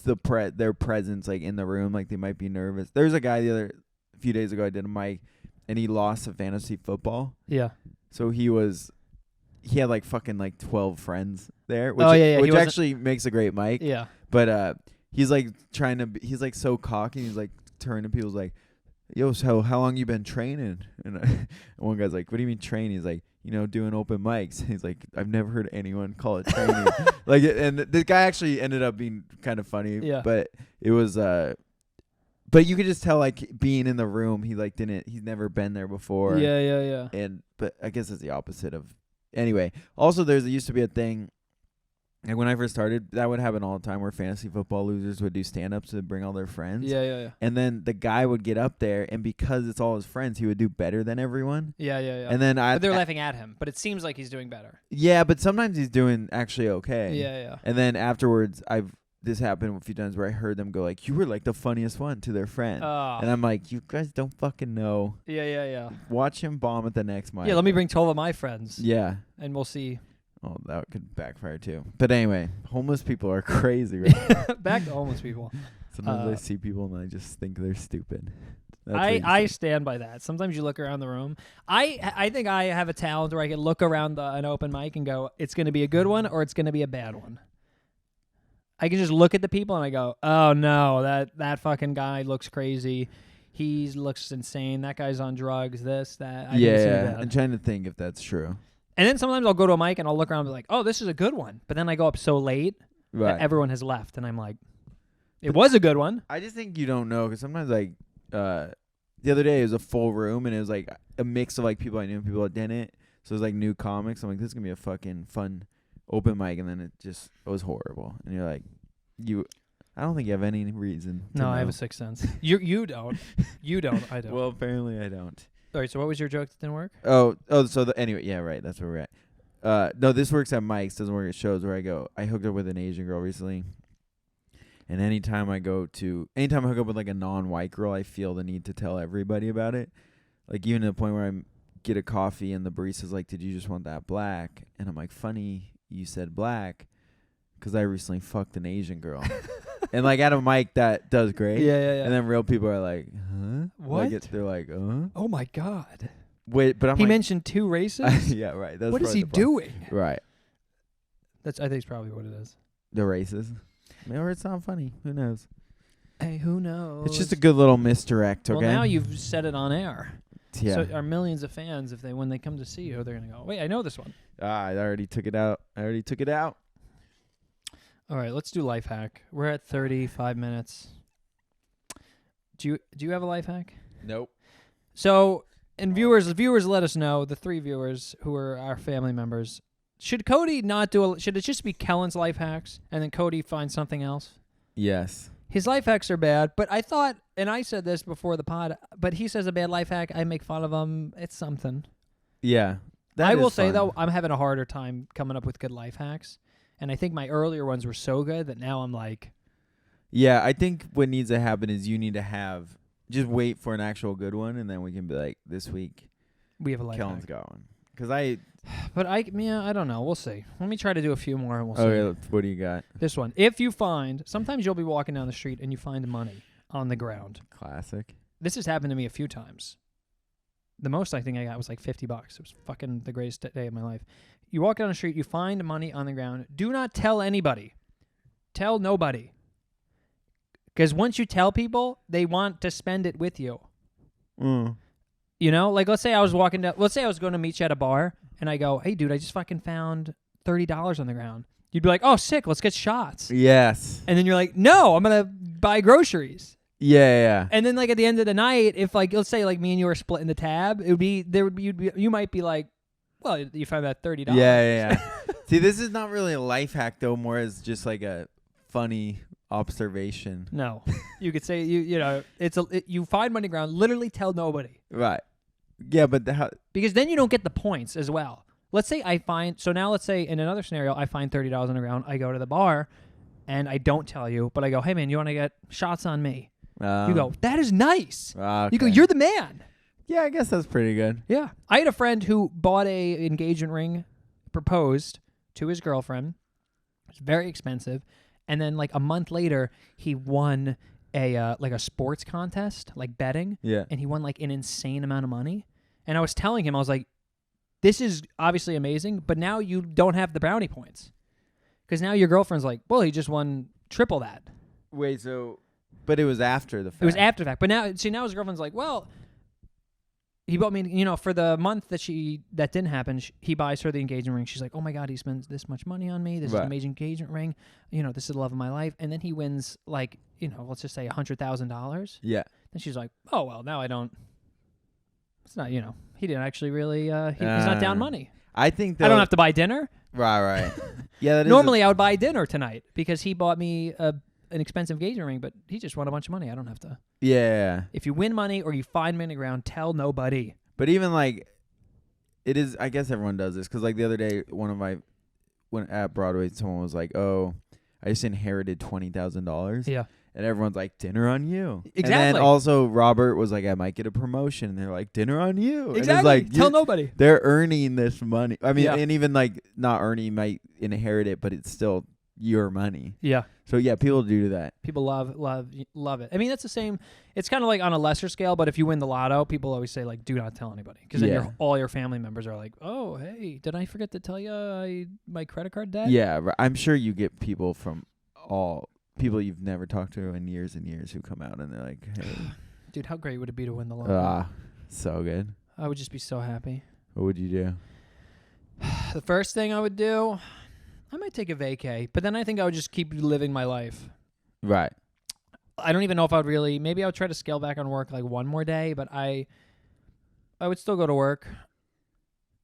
their presence like in the room, like they might be nervous. There's a guy a few days ago I did a mic and he lost a fantasy football. Yeah. So he had like fucking like 12 friends there, which, which actually makes a great mic. Yeah. But he's like he's like so cocky. He's like turning to people's like, yo, so how long you been training? And one guy's like, what do you mean training? He's like, doing open mics. He's like, I've never heard anyone call it training. And this guy actually ended up being kind of funny. Yeah. But it was but you could just tell like being in the room, he's never been there before. Yeah. But I guess it's the opposite of. Anyway, also there used to be a thing, like when I first started, that would happen all the time where fantasy football losers would do stand-ups to bring all their friends. Yeah. And then the guy would get up there, and because it's all his friends, he would do better than everyone. Yeah. And then but they're laughing at him, but it seems like he's doing better. Yeah, but sometimes he's doing actually okay. Yeah. And then afterwards, this happened a few times where I heard them go like, you were like the funniest one to their friend. Oh. And I'm like, you guys don't fucking know. Yeah. Watch him bomb at the next mic. Yeah, let me bring 12 of my friends. Yeah. And we'll see. Oh, that could backfire too. But anyway, homeless people are crazy right now. Back to homeless people. Sometimes I see people and I just think they're stupid. I stand by that. Sometimes you look around the room. I think I have a talent where I can look around an open mic and go, it's going to be a good one or it's going to be a bad one. I can just look at the people and I go, oh no, that fucking guy looks crazy. He looks insane. That guy's on drugs. This, that. I'm trying to think if that's true. And then sometimes I'll go to a mic and I'll look around and be like, oh, this is a good one. But then I go up so late that everyone has left. And I'm like, it was a good one. I just think you don't know because sometimes like the other day it was a full room and it was like a mix of like people I knew and people that didn't. So it was like new comics. I'm like, this is going to be a fucking fun open mic. And then it was horrible. And you're like, I don't think you have any reason to know. I have a sixth sense. You don't. You don't. I don't. Well, apparently I don't. All right, so what was your joke that didn't work? Anyway, yeah, right, that's where we're at. No, this works at mics, doesn't work at shows where I hooked up with an Asian girl recently. And anytime I hook up with like a non-white girl, I feel the need to tell everybody about it. Like even to the point where I get a coffee and the barista's like, did you just want that black? And I'm like, funny, you said black. Because I recently fucked an Asian girl. And like at a mic that does great. Yeah. And then real people are like, huh? What? They're like, oh my God. Wait, but he mentioned 2 races? Yeah, right. That's what is he doing? Right. I think it's probably what it is. The races. Or it's not funny. Who knows? Hey, who knows? It's just a good little misdirect, okay? Well, now you've said it on air. Yeah. So our millions of fans, when they come to see you, they're going to go, wait, I know this one. I already took it out. All right, let's do life hack. We're at 35 minutes. Do you have a life hack? Nope. So, and viewers let us know, the 3 viewers who are our family members, Should Cody not do should it just be Kellan's life hacks and then Cody finds something else? Yes. His life hacks are bad, but I thought, and I said this before the pod, but he says a bad life hack, I make fun of him. It's something. Yeah. I will say, though, I'm having a harder time coming up with good life hacks. And I think my earlier ones were so good that now I'm like... Yeah, I think what needs to happen is you need to just wait for an actual good one, and then we can be like, this week, we have a life Kellan's hack. got one. Because But I don't know. We'll see. Let me try to do a few more and we'll see. Okay, what do you got? This one. If you find... Sometimes you'll be walking down the street and you find money on the ground. Classic. This has happened to me a few times. The most I think I got was like $50. It was fucking the greatest day of my life. You walk down the street, you find money on the ground. Do not tell anybody. Tell nobody. Because once you tell people, they want to spend it with you. Mm. You know, like let's say I was walking down, let's say I was going to meet you at a bar and I go, hey dude, I just fucking found $30 on the ground. You'd be like, oh sick, let's get shots. Yes. And then you're like, no, I'm going to buy groceries. Yeah. And then like at the end of the night, if like, let's say like me and you were splitting the tab, you might be like, well, you found that $30. Yeah. See, this is not really a life hack though, more as just like a funny observation. No, you could say you know you find money ground. Literally tell nobody. Right. Yeah, but because then you don't get the points as well. Let's say let's say in another scenario I find $30 on the ground. I go to the bar, and I don't tell you, but I go, hey man, you want to get shots on me? You go, that is nice. Okay. You go, you're the man. Yeah, I guess that's pretty good. Yeah, I had a friend who bought a engagement ring, proposed to his girlfriend. It's very expensive. And then like a month later, he won a sports contest, like betting. Yeah. And he won like an insane amount of money. And I was telling him, I was like, this is obviously amazing, but now you don't have the brownie points. Because now your girlfriend's like, well, he just won triple that. Wait, but it was after the fact. It was after the fact. But now his girlfriend's like, well, he bought me, for the month that didn't happen, he buys her the engagement ring. She's like, oh my God, he spends this much money on me. This is an amazing engagement ring. This is the love of my life. And then he wins like, let's just say $100,000. Yeah. Then she's like, oh, well, now I don't, it's not, he didn't actually really, he's not down money. I think I don't have to buy dinner. Right. Yeah. Normally I would buy dinner tonight because he bought me an expensive engagement ring, but he just won a bunch of money. I don't have to. Yeah. If you win money or you find money ground, tell nobody. But even like, it is, I guess everyone does this. Because like the other day, when at Broadway, someone was like, oh, I just inherited $20,000. Yeah. And everyone's like, dinner on you. Exactly. And then also Robert was like, I might get a promotion. And they're like, dinner on you. Exactly. And it's like, tell nobody. They're earning this money. I mean, Yeah. and even like not earning, you might inherit it, but it's still your money. Yeah. So yeah, people do that. People love it. I mean, that's the same. It's kind of like on a lesser scale, but if you win the lotto, people always say like, do not tell anybody. Because then all your family members are like, oh, hey, did I forget to tell you my credit card debt? Yeah. I'm sure you get people from people you've never talked to in years and years who come out and they're like, hey. Dude, how great would it be to win the lotto? So good. I would just be so happy. What would you do? The first thing I would do, I might take a vacay, but then I think I would just keep living my life. Right. I don't even know if I'd really, maybe I would try to scale back on work like one more day, but I would still go to work.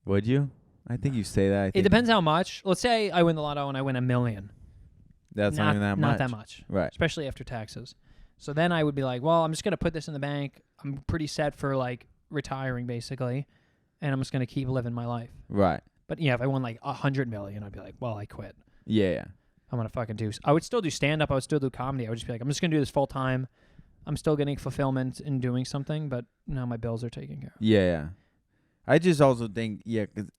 Would you? I think you say that. It depends how much. Let's say I win the lotto and I win $1 million. That's not even that much. Not that much. Right. Especially after taxes. So then I would be like, well, I'm just going to put this in the bank. I'm pretty set for like retiring basically. And I'm just going to keep living my life. Right. But yeah, if I won like $100 million, I'd be like, well, I quit. Yeah. I'm going to fucking I would still do stand-up. I would still do comedy. I would just be like, I'm just going to do this full time. I'm still getting fulfillment in doing something, but now my bills are taken care of. Yeah. I just also think, because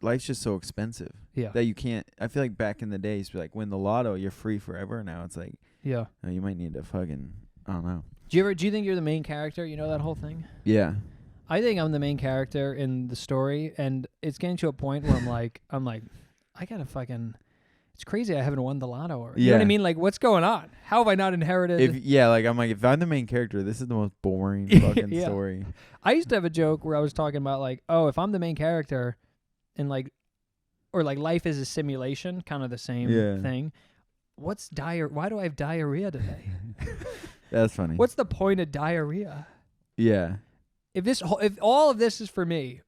life's just so expensive. Yeah. That you can't, I feel like back in the days, like win the lotto, you're free forever. Now it's like, yeah, you might need to fucking, I don't know. Do you think you're the main character? You know that whole thing? Yeah. I think I'm the main character in the story, and it's getting to a point where I'm like, I gotta fucking. It's crazy I haven't won the lotto already. You know what I mean? Like, what's going on? How have I not inherited? If I'm the main character, this is the most boring fucking story. I used to have a joke where I was talking about like, oh, if I'm the main character, and like, or like life is a simulation, kind of the same thing. Why do I have diarrhea today? That's funny. What's the point of diarrhea? Yeah. If all of this is for me,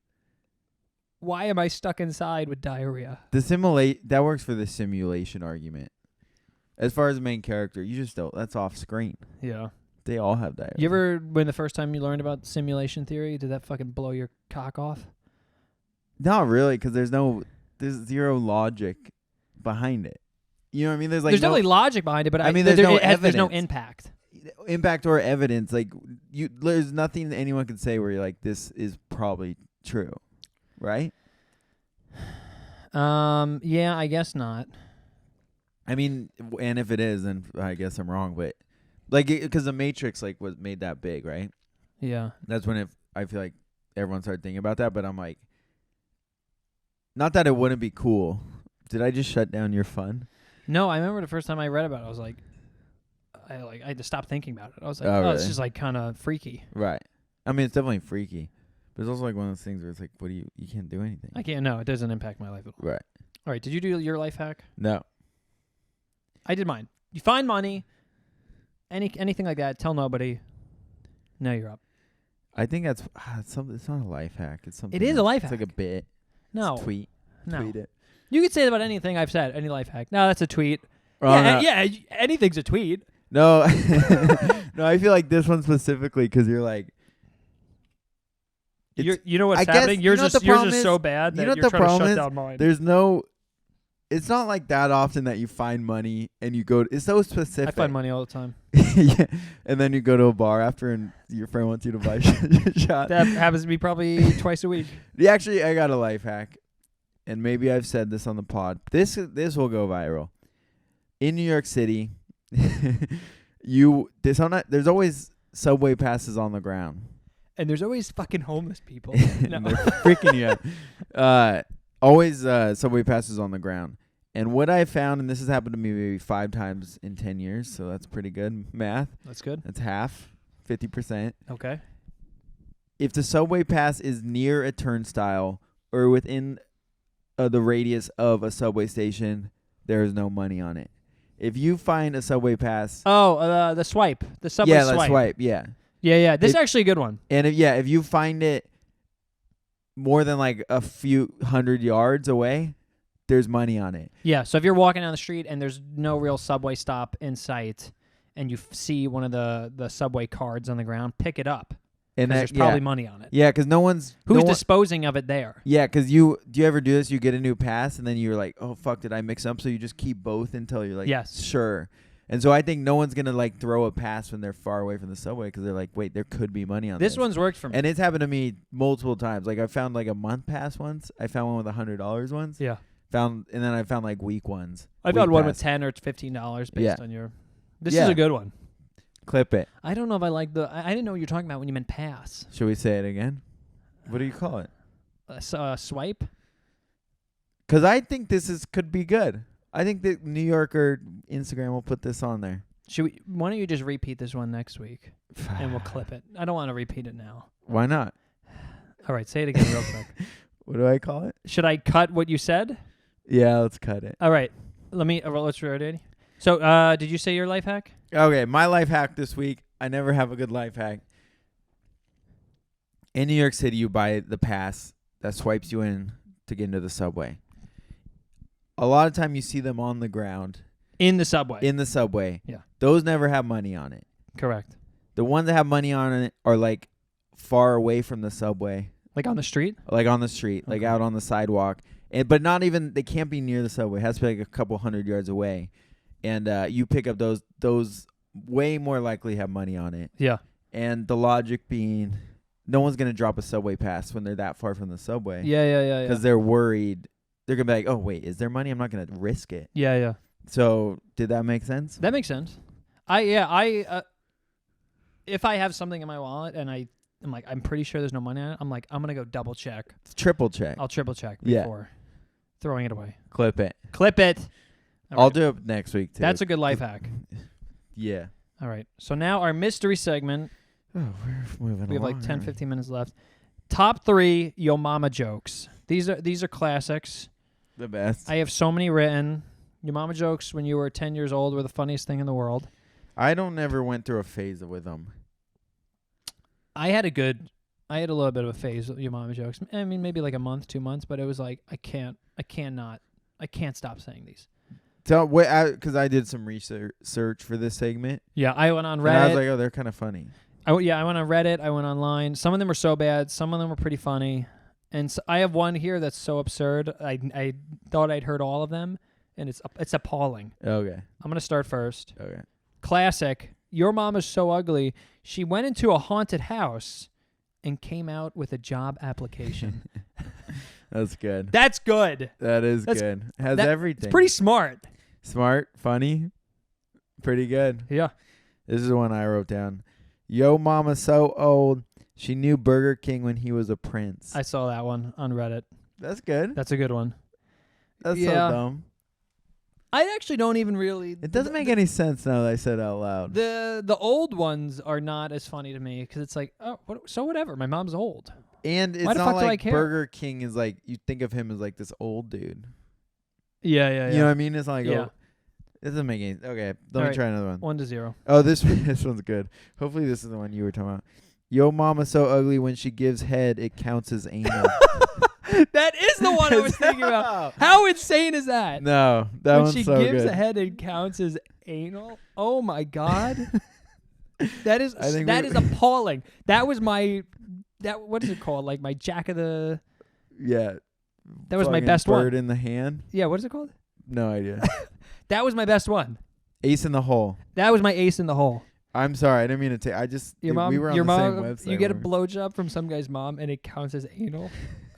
why am I stuck inside with diarrhea? That works for the simulation argument. As far as the main character, you just don't. That's off screen. Yeah. They all have diarrhea. You ever, when the first time you learned about simulation theory, did that fucking blow your cock off? Not really, because there's zero logic behind it. You know what I mean? There's definitely logic behind it, but I mean, there's no evidence. There's no impact. Impact or evidence. Like there's nothing that anyone can say where you're like, this is probably true, right? Yeah, I guess not. I mean, and if it is, then I guess I'm wrong. But like, because the Matrix was made that big, right? Yeah. That's when I feel like everyone started thinking about that. But I'm like, not that it wouldn't be cool. Did I just shut down your fun? No, I remember the first time I read about it, I was like, I had to stop thinking about it. I was like, really? It's just like kind of freaky. Right. I mean, it's definitely freaky, but it's also like one of those things where it's like, you can't do anything. I can't. No, it doesn't impact my life at all. Right. All right. Did you do your life hack? No. I did mine. You find money, anything like that. Tell nobody. Now you're up. I think that's something. It's not a life hack. It's something. It is a life hack. It's like a bit. No. It's a tweet. No. Tweet it. You could say that about anything I've said. Any life hack. No, that's a tweet. Oh, yeah, no. yeah. Anything's a tweet. No, no. I feel like this one specifically because you're like, you know what's happening. Yours is so bad that you're trying to shut down mine. There's no. It's not like that often that you find money and you go. It's so specific. I find money all the time. Yeah, and then you go to a bar after, and your friend wants you to buy a shot. That happens to me probably twice a week. Yeah, actually, I got a life hack, and maybe I've said this on the pod. This will go viral. In New York City, there's always subway passes on the ground, and there's always fucking homeless people. No. They're freaking you out. Always subway passes on the ground. And what I found, and this has happened to me maybe 5 times in 10 years, so that's pretty good math. That's good. That's half, 50%. Okay. If the subway pass is near a turnstile or within the radius of a subway station, there is no money on it. If you find a subway pass... Oh, the swipe. The subway swipe. Yeah, the swipe, yeah. Yeah. This is actually a good one. And if you find it more than like a few 100 yards away, there's money on it. Yeah, so if you're walking down the street and there's no real subway stop in sight and you see one of the subway cards on the ground, pick it up. And there's probably money on it. Yeah, because who's disposing of it there. Yeah, because do you ever do this? You get a new pass and then you're like, oh, fuck, did I mix up? So you just keep both until you're like, yes, sure. And so I think no one's going to like throw a pass when they're far away from the subway because they're like, wait, there could be money on this. This one's worked for me. And it's happened to me multiple times. Like I found like a month pass once. I found one with $100 once. Yeah. And then I found like week ones. I found one with $10 or $15 based on your... This is a good one. Clip it. I don't know if I like I didn't know what you were talking about when you meant pass. Should we say it again? What do you call it? Swipe? Because I think could be good. I think that New Yorker Instagram will put this on there. Why don't you just repeat this one next week and we'll clip it? I don't want to repeat it now. Why not? All right, say it again real quick. What do I call it? Should I cut what you said? Yeah, let's cut it. All right. Let's read it. So, did you say your life hack? Okay, my life hack this week. I never have a good life hack. In New York City, you buy the pass that swipes you in to get into the subway. A lot of time you see them on the ground. In the subway. Yeah. Those never have money on it. Correct. The ones that have money on it are like far away from the subway. Like on the street? Like on the street, like out on the sidewalk. But not even, they can't be near the subway. It has to be like a couple 100 yards away. And you pick up those way more likely have money on it. Yeah. And the logic being, no one's going to drop a subway pass when they're that far from the subway. Yeah. Because they're worried. They're going to be like, oh, wait, is there money? I'm not going to risk it. Yeah. So did that make sense? That makes sense. If I have something in my wallet and I'm like, I'm pretty sure there's no money on it, I'm like, I'm going to go double check. Triple check. I'll triple check before throwing it away. Clip it. All I'll do it next week, too. That's a good life hack. Yeah. All right. So now our mystery segment. Oh, we're moving We have along, like 10, 15 minutes left. Top 3 Yo Mama jokes. These are classics. The best. I have so many written. Your mama jokes when you were 10 years old were the funniest thing in the world. I never went through a phase with them. I had a good I had a little bit of a phase with your mama jokes. I mean, maybe like a month, 2 months, but it was like I can't stop saying these. So because I did some research for this segment. Yeah, I went on Reddit. And I was like, oh, they're kind of funny. I went on Reddit. I went online. Some of them were so bad. Some of them were pretty funny. And so I have one here that's so absurd. I thought I'd heard all of them, and it's appalling. Okay. I'm gonna start first. Okay. Classic. Your mom is so ugly. She went into a haunted house and came out with a job application. That's good. That's good. That's good. Has everything. It's pretty smart. Smart, funny, pretty good. Yeah. This is the one I wrote down. Yo mama so old, she knew Burger King when he was a prince. I saw that one on Reddit. That's good. That's a good one. That's so dumb. I actually don't even really... It doesn't make any sense now that I said it out loud. The old ones are not as funny to me because it's like, oh, so whatever. My mom's old. And it's not like Burger King is like, you think of him as like this old dude. Yeah. You know what I mean? It's not like, it doesn't make any... Okay, let me try another one. 1-0. Oh, this one's good. Hopefully this is the one you were talking about. Yo mama so ugly when she gives head, it counts as anal. That is the one I was thinking about. How insane is that? No, that one's so good. When she gives a head, it counts as anal. Oh my god, that is appalling. That was what is it called? Like my Jack of the. Yeah. That was my best one. Bird in the hand. Yeah, what is it called? No idea. That was my best one. Ace in the hole. That was my ace in the hole. I'm sorry, I didn't mean to take. I just we were on the same website. You get a blowjob from some guy's mom, and it counts as anal.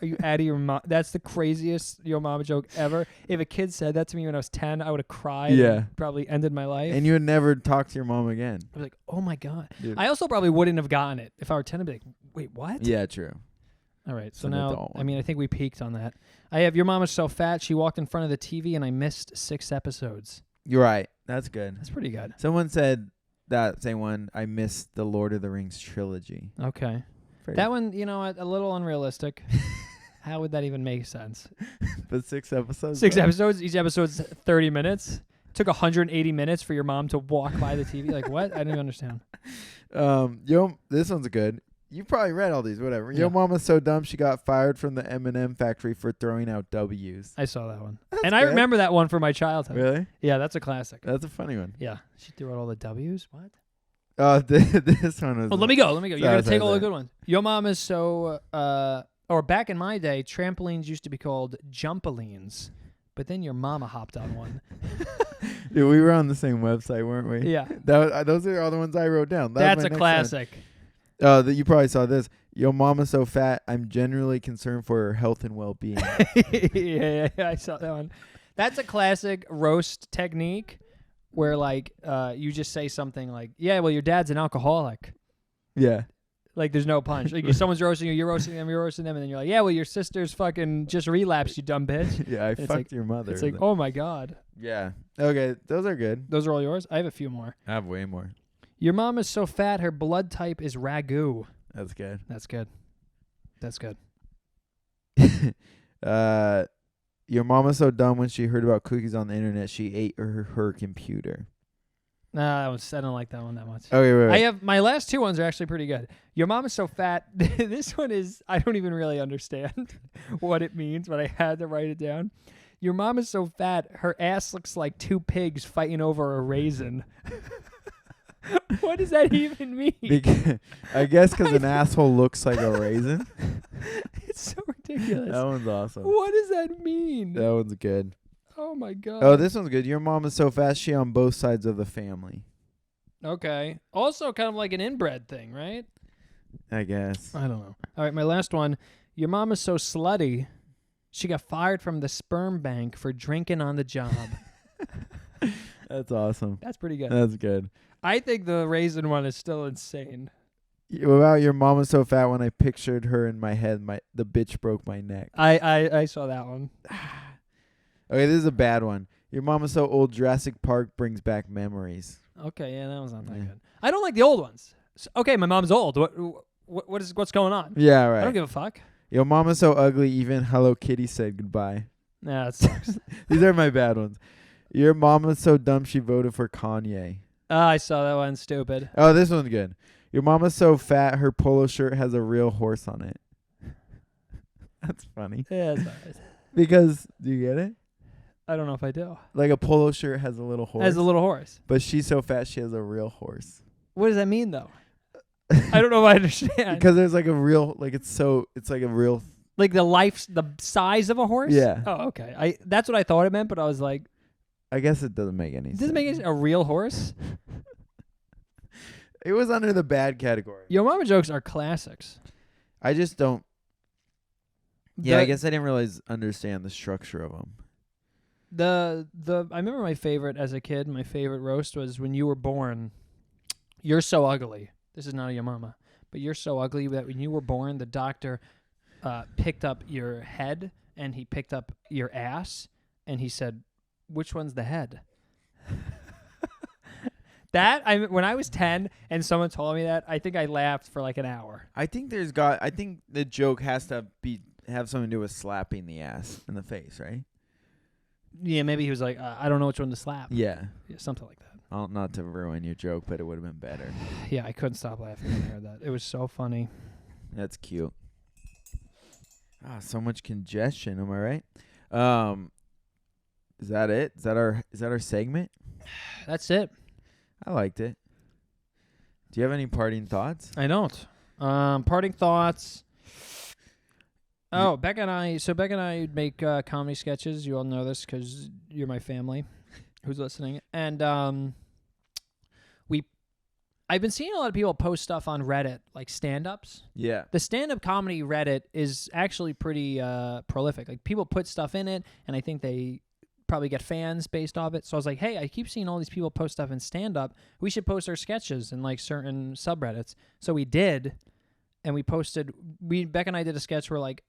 Are you out of your mind? That's the craziest Yo Mama joke ever. If a kid said that to me when I was 10, I would have cried. Yeah, and probably ended my life. And you would never talk to your mom again. I was like, oh my god. Dude. I also probably wouldn't have gotten it if I were 10. I'd be like, wait, what? Yeah, true. All right, so now I think we peaked on that. I have Your Mama's so fat she walked in front of the TV and I missed 6 episodes. You're right. That's good. That's pretty good. Someone said. That same one, I missed the Lord of the Rings trilogy. Okay. That one, you know, a little unrealistic. How would that even make sense? But 6 episodes? 6 episodes. Each episode's 30 minutes. It took 180 minutes for your mom to walk by the TV. Like, what? I don't even understand. This one's good. You probably read all these, whatever. Yeah. Yo mama's so dumb she got fired from the M&M factory for throwing out W's. I saw that one. That's and good. I remember that one from my childhood. Really? Yeah, that's a classic. That's a funny one. Yeah. She threw out all the W's? What? This one was... Oh, let me go. You're going to take all the good ones. Yo mom is so... or back in my day, trampolines used to be called jumpolines. But then your mama hopped on one. Dude, we were on the same website, weren't we? Yeah. Those are all the ones I wrote down. That's a classic. You probably saw this. Yo, mama's so fat, I'm generally concerned for her health and well-being. yeah, I saw that one. That's a classic roast technique where, like, you just say something like, yeah, well, your dad's an alcoholic. Yeah. Like, there's no punch. Like, if someone's roasting you, you're roasting them, and then you're like, yeah, well, your sister's fucking just relapsed, you dumb bitch. Yeah, I fucked your mother. It's like, oh, my God. Yeah. Okay, those are good. Those are all yours? I have a few more. I have way more. Your mom is so fat, her blood type is ragu. That's good. That's good. That's good. Your mom was so dumb when she heard about cookies on the internet, she ate her computer. Nah, I don't like that one that much. Okay, wait. I have my last 2 ones are actually pretty good. Your mom is so fat. This one is I don't even really understand what it means, but I had to write it down. Your mom is so fat, her ass looks like 2 pigs fighting over a raisin. What does that even mean? I guess because an asshole looks like a raisin. It's so ridiculous. That one's awesome. What does that mean? That one's good. Oh, my God. Oh, this one's good. Your mom is so fat, she on both sides of the family. Okay. Also kind of like an inbred thing, right? I guess. I don't know. All right, my last one. Your mom is so slutty, she got fired from the sperm bank for drinking on the job. That's awesome. That's pretty good. That's good. I think the raisin one is still insane. What about your mom was so fat when I pictured her in my head, the bitch broke my neck. I saw that one. Okay, this is a bad one. Your mom is so old, Jurassic Park brings back memories. Okay, yeah, that was not that good. I don't like the old ones. Okay, my mom's old. What's going on? Yeah, right. I don't give a fuck. Your mom is so ugly, even Hello Kitty said goodbye. Nah, these are my bad ones. Your mom is so dumb she voted for Kanye. I saw that one. Stupid. Oh, this one's good. Your mama's so fat, her polo shirt has a real horse on it. That's funny. Yeah, that's all right. Because, do you get it? I don't know if I do. Like a polo shirt has a little horse. Has a little horse. But she's so fat, she has a real horse. What does that mean, though? I don't know if I understand. Because there's like a real, like it's like a real. Like the size of a horse? Yeah. Oh, okay. That's what I thought it meant, but I was like. I guess it doesn't make any sense. Does it make any sense? A real horse? It was under the bad category. Your mama jokes are classics. I just don't. Yeah, I guess I didn't understand the structure of them. I remember my favorite as a kid. My favorite roast was when you were born. You're so ugly. This is not your mama, but you're so ugly that when you were born, the doctor picked up your head and he picked up your ass and he said, "Which one's the head?" When I was 10 and someone told me that, I think I laughed for like an hour. I think the joke has to have something to do with slapping the ass in the face, right? Yeah, maybe he was like, I don't know which one to slap. Yeah, something like that. Not to ruin your joke, but it would have been better. Yeah, I couldn't stop laughing when I heard that. It was so funny. That's cute. So much congestion. Am I right? Is that it? Is that our segment? That's it. I liked it. Do you have any parting thoughts? I don't. Parting thoughts. Oh, Becca and I make comedy sketches. You all know this because you're my family who's listening. And I've been seeing a lot of people post stuff on Reddit, like stand-ups. Yeah. The stand-up comedy Reddit is actually pretty prolific. Like, people put stuff in it, and I think they probably get fans based off it. So I was like, hey, I keep seeing all these people post stuff in stand-up. We should post our sketches in, like, certain subreddits. So we did, and Becca and I did a sketch where, like,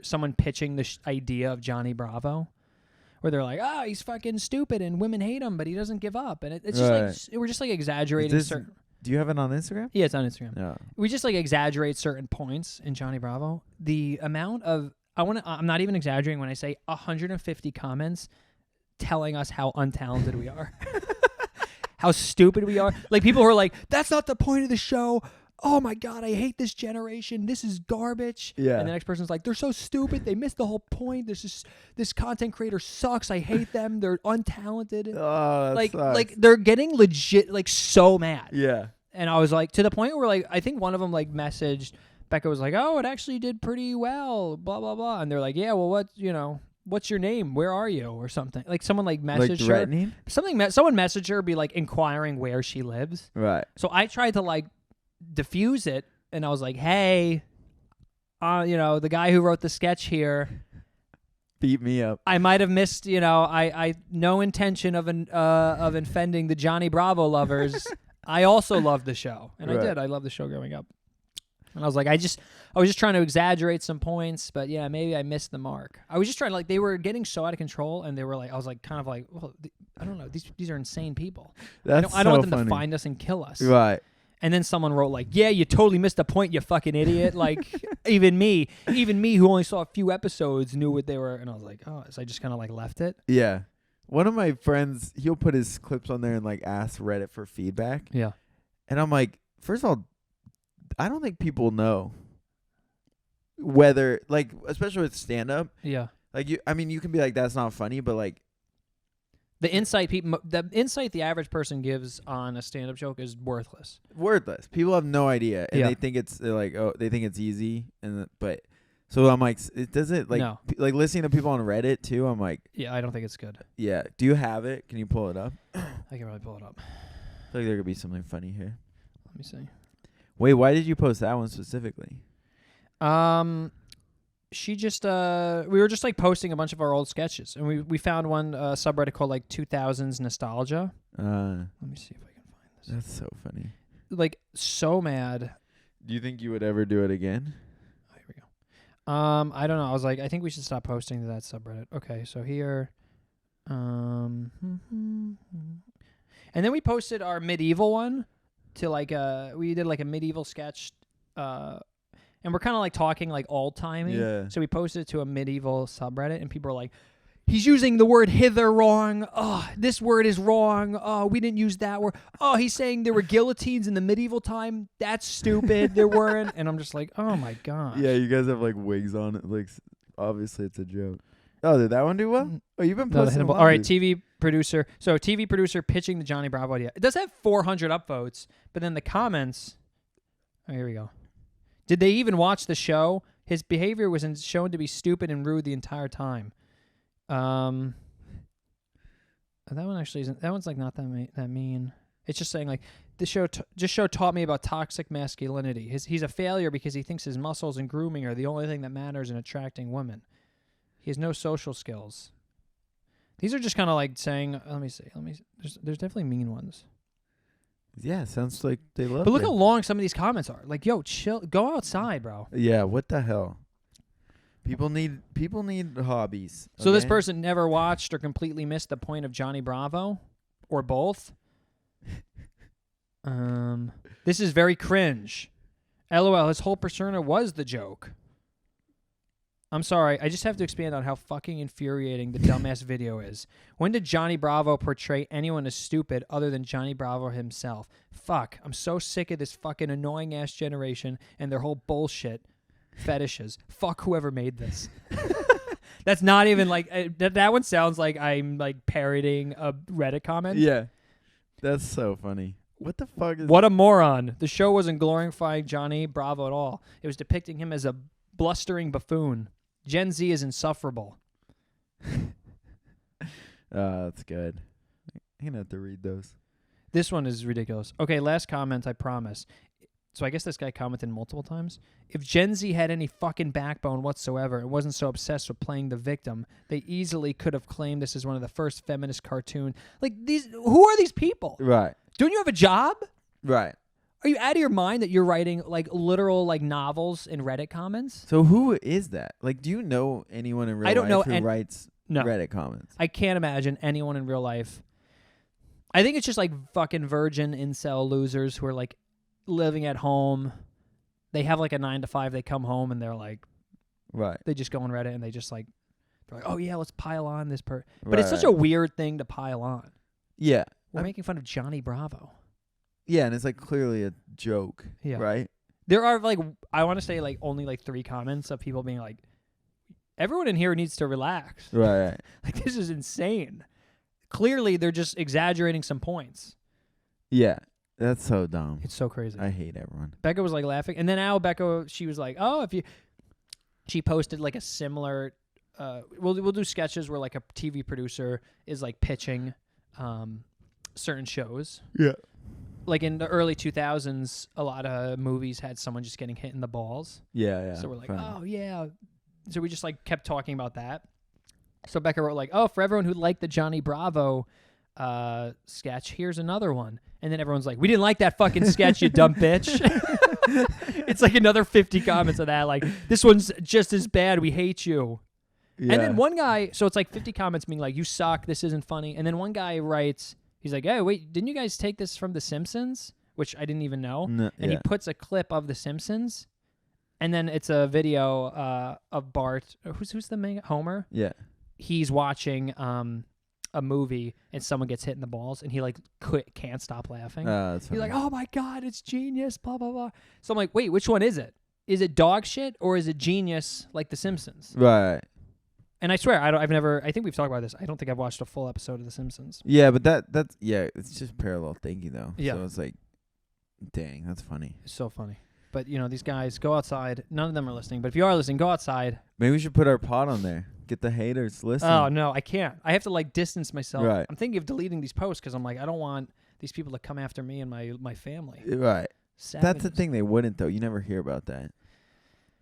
someone pitching the idea of Johnny Bravo, where they're like, he's fucking stupid and women hate him, but he doesn't give up. And it's just like, we're just like exaggerating certain. Do you have it on Instagram? Yeah, it's on Instagram. Yeah. We just like exaggerate certain points in Johnny Bravo. The amount of, I'm not even exaggerating when I say 150 comments telling us how untalented we are. How stupid we are. Like, people who are like, that's not the point of the show. Oh my God, I hate this generation. This is garbage. Yeah. And the next person's like, they're so stupid. They missed the whole point. This content creator sucks. I hate them. They're untalented. Oh, that sucks. Like they're getting legit, like, so mad. Yeah. And I was like, to the point where, like, I think one of them, like, messaged, Becca was like, oh, it actually did pretty well, blah, blah, blah. And they're like, yeah, well, what's your name? Where are you? Or something. Like, someone, like, messaged like threatening? her. Someone messaged her, be like, inquiring where she lives. Right. So I tried to, like, diffuse it, and I was like, hey, the guy who wrote the sketch here beat me up. I might have missed, I no intention of offending the Johnny Bravo lovers. I also love the show, and right. I did. I loved the show growing up, and I was like, I was just trying to exaggerate some points, but yeah, maybe I missed the mark. I was just trying to, like, they were getting so out of control, and they were like, I was like, kind of like, well, I don't know, these are insane people. I don't want them to find us and kill us. Right. And then someone wrote, like, yeah, you totally missed the point, you fucking idiot. Like, even me who only saw a few episodes knew what they were. And I was like, oh, so I just kind of, like, left it. Yeah. One of my friends, he'll put his clips on there and, like, ask Reddit for feedback. Yeah. And I'm like, first of all, I don't think people know whether, like, especially with stand-up. Yeah. Like, you can be like, that's not funny, but, like, the insight the average person gives on a stand-up joke is worthless. Worthless. People have no idea, and they think it's easy, but so I'm like, it doesn't, like, no. Like, listening to people on Reddit too. I'm like, yeah, I don't think it's good. Yeah. Do you have it? Can you pull it up? I can really pull it up. I feel like there could be something funny here. Let me see. Wait, why did you post that one specifically? She just we were just, like, posting a bunch of our old sketches, and we found one subreddit called, like, 2000s nostalgia. Let me see if I can find this. That's so funny. Like, so mad. Do you think you would ever do it again? Oh, here we go. I don't know. I was like, I think we should stop posting to that subreddit. Okay, so here, and then we posted our medieval one to, like, we did, like, a medieval sketch, and we're kind of, like, talking, like, old-timey. Yeah. So we posted it to a medieval subreddit, and people were like, he's using the word hither wrong. Oh, this word is wrong. Oh, we didn't use that word. Oh, he's saying there were guillotines in the medieval time. That's stupid. There weren't. And I'm just like, oh my gosh. Yeah, you guys have like wigs on it. Like, obviously it's a joke. Oh, did that one do well? Oh, you've been posting. All right, TV producer. So TV producer pitching the Johnny Bravo idea. It does have 400 upvotes, but then the comments. Oh, here we go. Did they even watch the show? His behavior was shown to be stupid and rude the entire time. That one actually isn't. That one's like not that mean. It's just saying like the show taught me about toxic masculinity. He's a failure because he thinks his muscles and grooming are the only thing that matters in attracting women. He has no social skills. These are just kind of like saying. Let me see. There's definitely mean ones. Yeah, sounds like they love it. But look how long some of these comments are. Like, yo, chill. Go outside, bro. Yeah, what the hell? People need hobbies. So this person never watched or completely missed the point of Johnny Bravo, or both. This is very cringe. LOL, his whole persona was the joke. I'm sorry, I just have to expand on how fucking infuriating the dumbass video is. When did Johnny Bravo portray anyone as stupid other than Johnny Bravo himself? Fuck, I'm so sick of this fucking annoying-ass generation and their whole bullshit fetishes. Fuck whoever made this. That's not even like... that one sounds like I'm like parodying a Reddit comment. Yeah, that's so funny. What the fuck is... What a moron. The show wasn't glorifying Johnny Bravo at all. It was depicting him as a blustering buffoon. Gen Z is insufferable. That's good. I'm going to have to read those. This one is ridiculous. Okay, last comment, I promise. So I guess this guy commented multiple times. If Gen Z had any fucking backbone whatsoever and wasn't so obsessed with playing the victim, they easily could have claimed this as one of the first feminist cartoons. Like, who are these people? Right. Don't you have a job? Right. Are you out of your mind that you're writing like literal like novels in Reddit comments? So who is that? Like, do you know anyone in real life who writes Reddit comments? I can't imagine anyone in real life. I think it's just like fucking virgin incel losers who are like living at home. They have like a 9 to 5. They come home and they're like, right. They just go on Reddit and they just like, they're like, oh yeah, let's pile on this But it's such a weird thing to pile on. Yeah. We're making fun of Johnny Bravo. Yeah, and it's like clearly a joke, right? There are like, I want to say like only like 3 comments of people being like, everyone in here needs to relax. Right. Like, this is insane. Clearly, they're just exaggerating some points. Yeah, that's so dumb. It's so crazy. I hate everyone. Becca was like laughing. And then now Becca, she was like, oh, she posted like a similar, we'll do sketches where like a TV producer is like pitching certain shows. Yeah. Like in the early 2000s, a lot of movies had someone just getting hit in the balls. Yeah. So we're like, funny. oh, yeah. So we just like kept talking about that. So Becca wrote like, oh, for everyone who liked the Johnny Bravo sketch, here's another one. And then everyone's like, we didn't like that fucking sketch, you dumb bitch. It's like another 50 comments of that. Like, this one's just as bad. We hate you. Yeah. And then one guy, so it's like 50 comments being like, you suck. This isn't funny. And then one guy writes, he's like, hey, wait, didn't you guys take this from The Simpsons? Which I didn't even know. No, and he puts a clip of The Simpsons. And then it's a video of Bart. Who's the main? Homer? Yeah. He's watching a movie and someone gets hit in the balls and he like can't stop laughing. He's like, oh my God, it's genius, blah, blah, blah. So I'm like, wait, which one is it? Is it dog shit or is it genius like The Simpsons? Right. And I swear, I think we've talked about this. I don't think I've watched a full episode of The Simpsons. Yeah, but that's it's just parallel thinking though. Yeah. So it's like, dang, that's funny. It's so funny. But, you know, these guys, go outside. None of them are listening. But if you are listening, go outside. Maybe we should put our pod on there. Get the haters listen. Oh, no, I can't. I have to, like, distance myself. Right. I'm thinking of deleting these posts because I'm like, I don't want these people to come after me and my family. Right. Savages. That's the thing. They wouldn't, though. You never hear about that.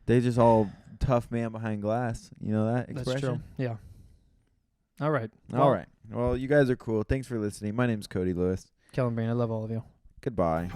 They just all tough man behind glass. You know that expression? That's true. Yeah. All right. All right. Well, you guys are cool. Thanks for listening. My name's Cody Lewis. Kellan Breen, I love all of you. Goodbye.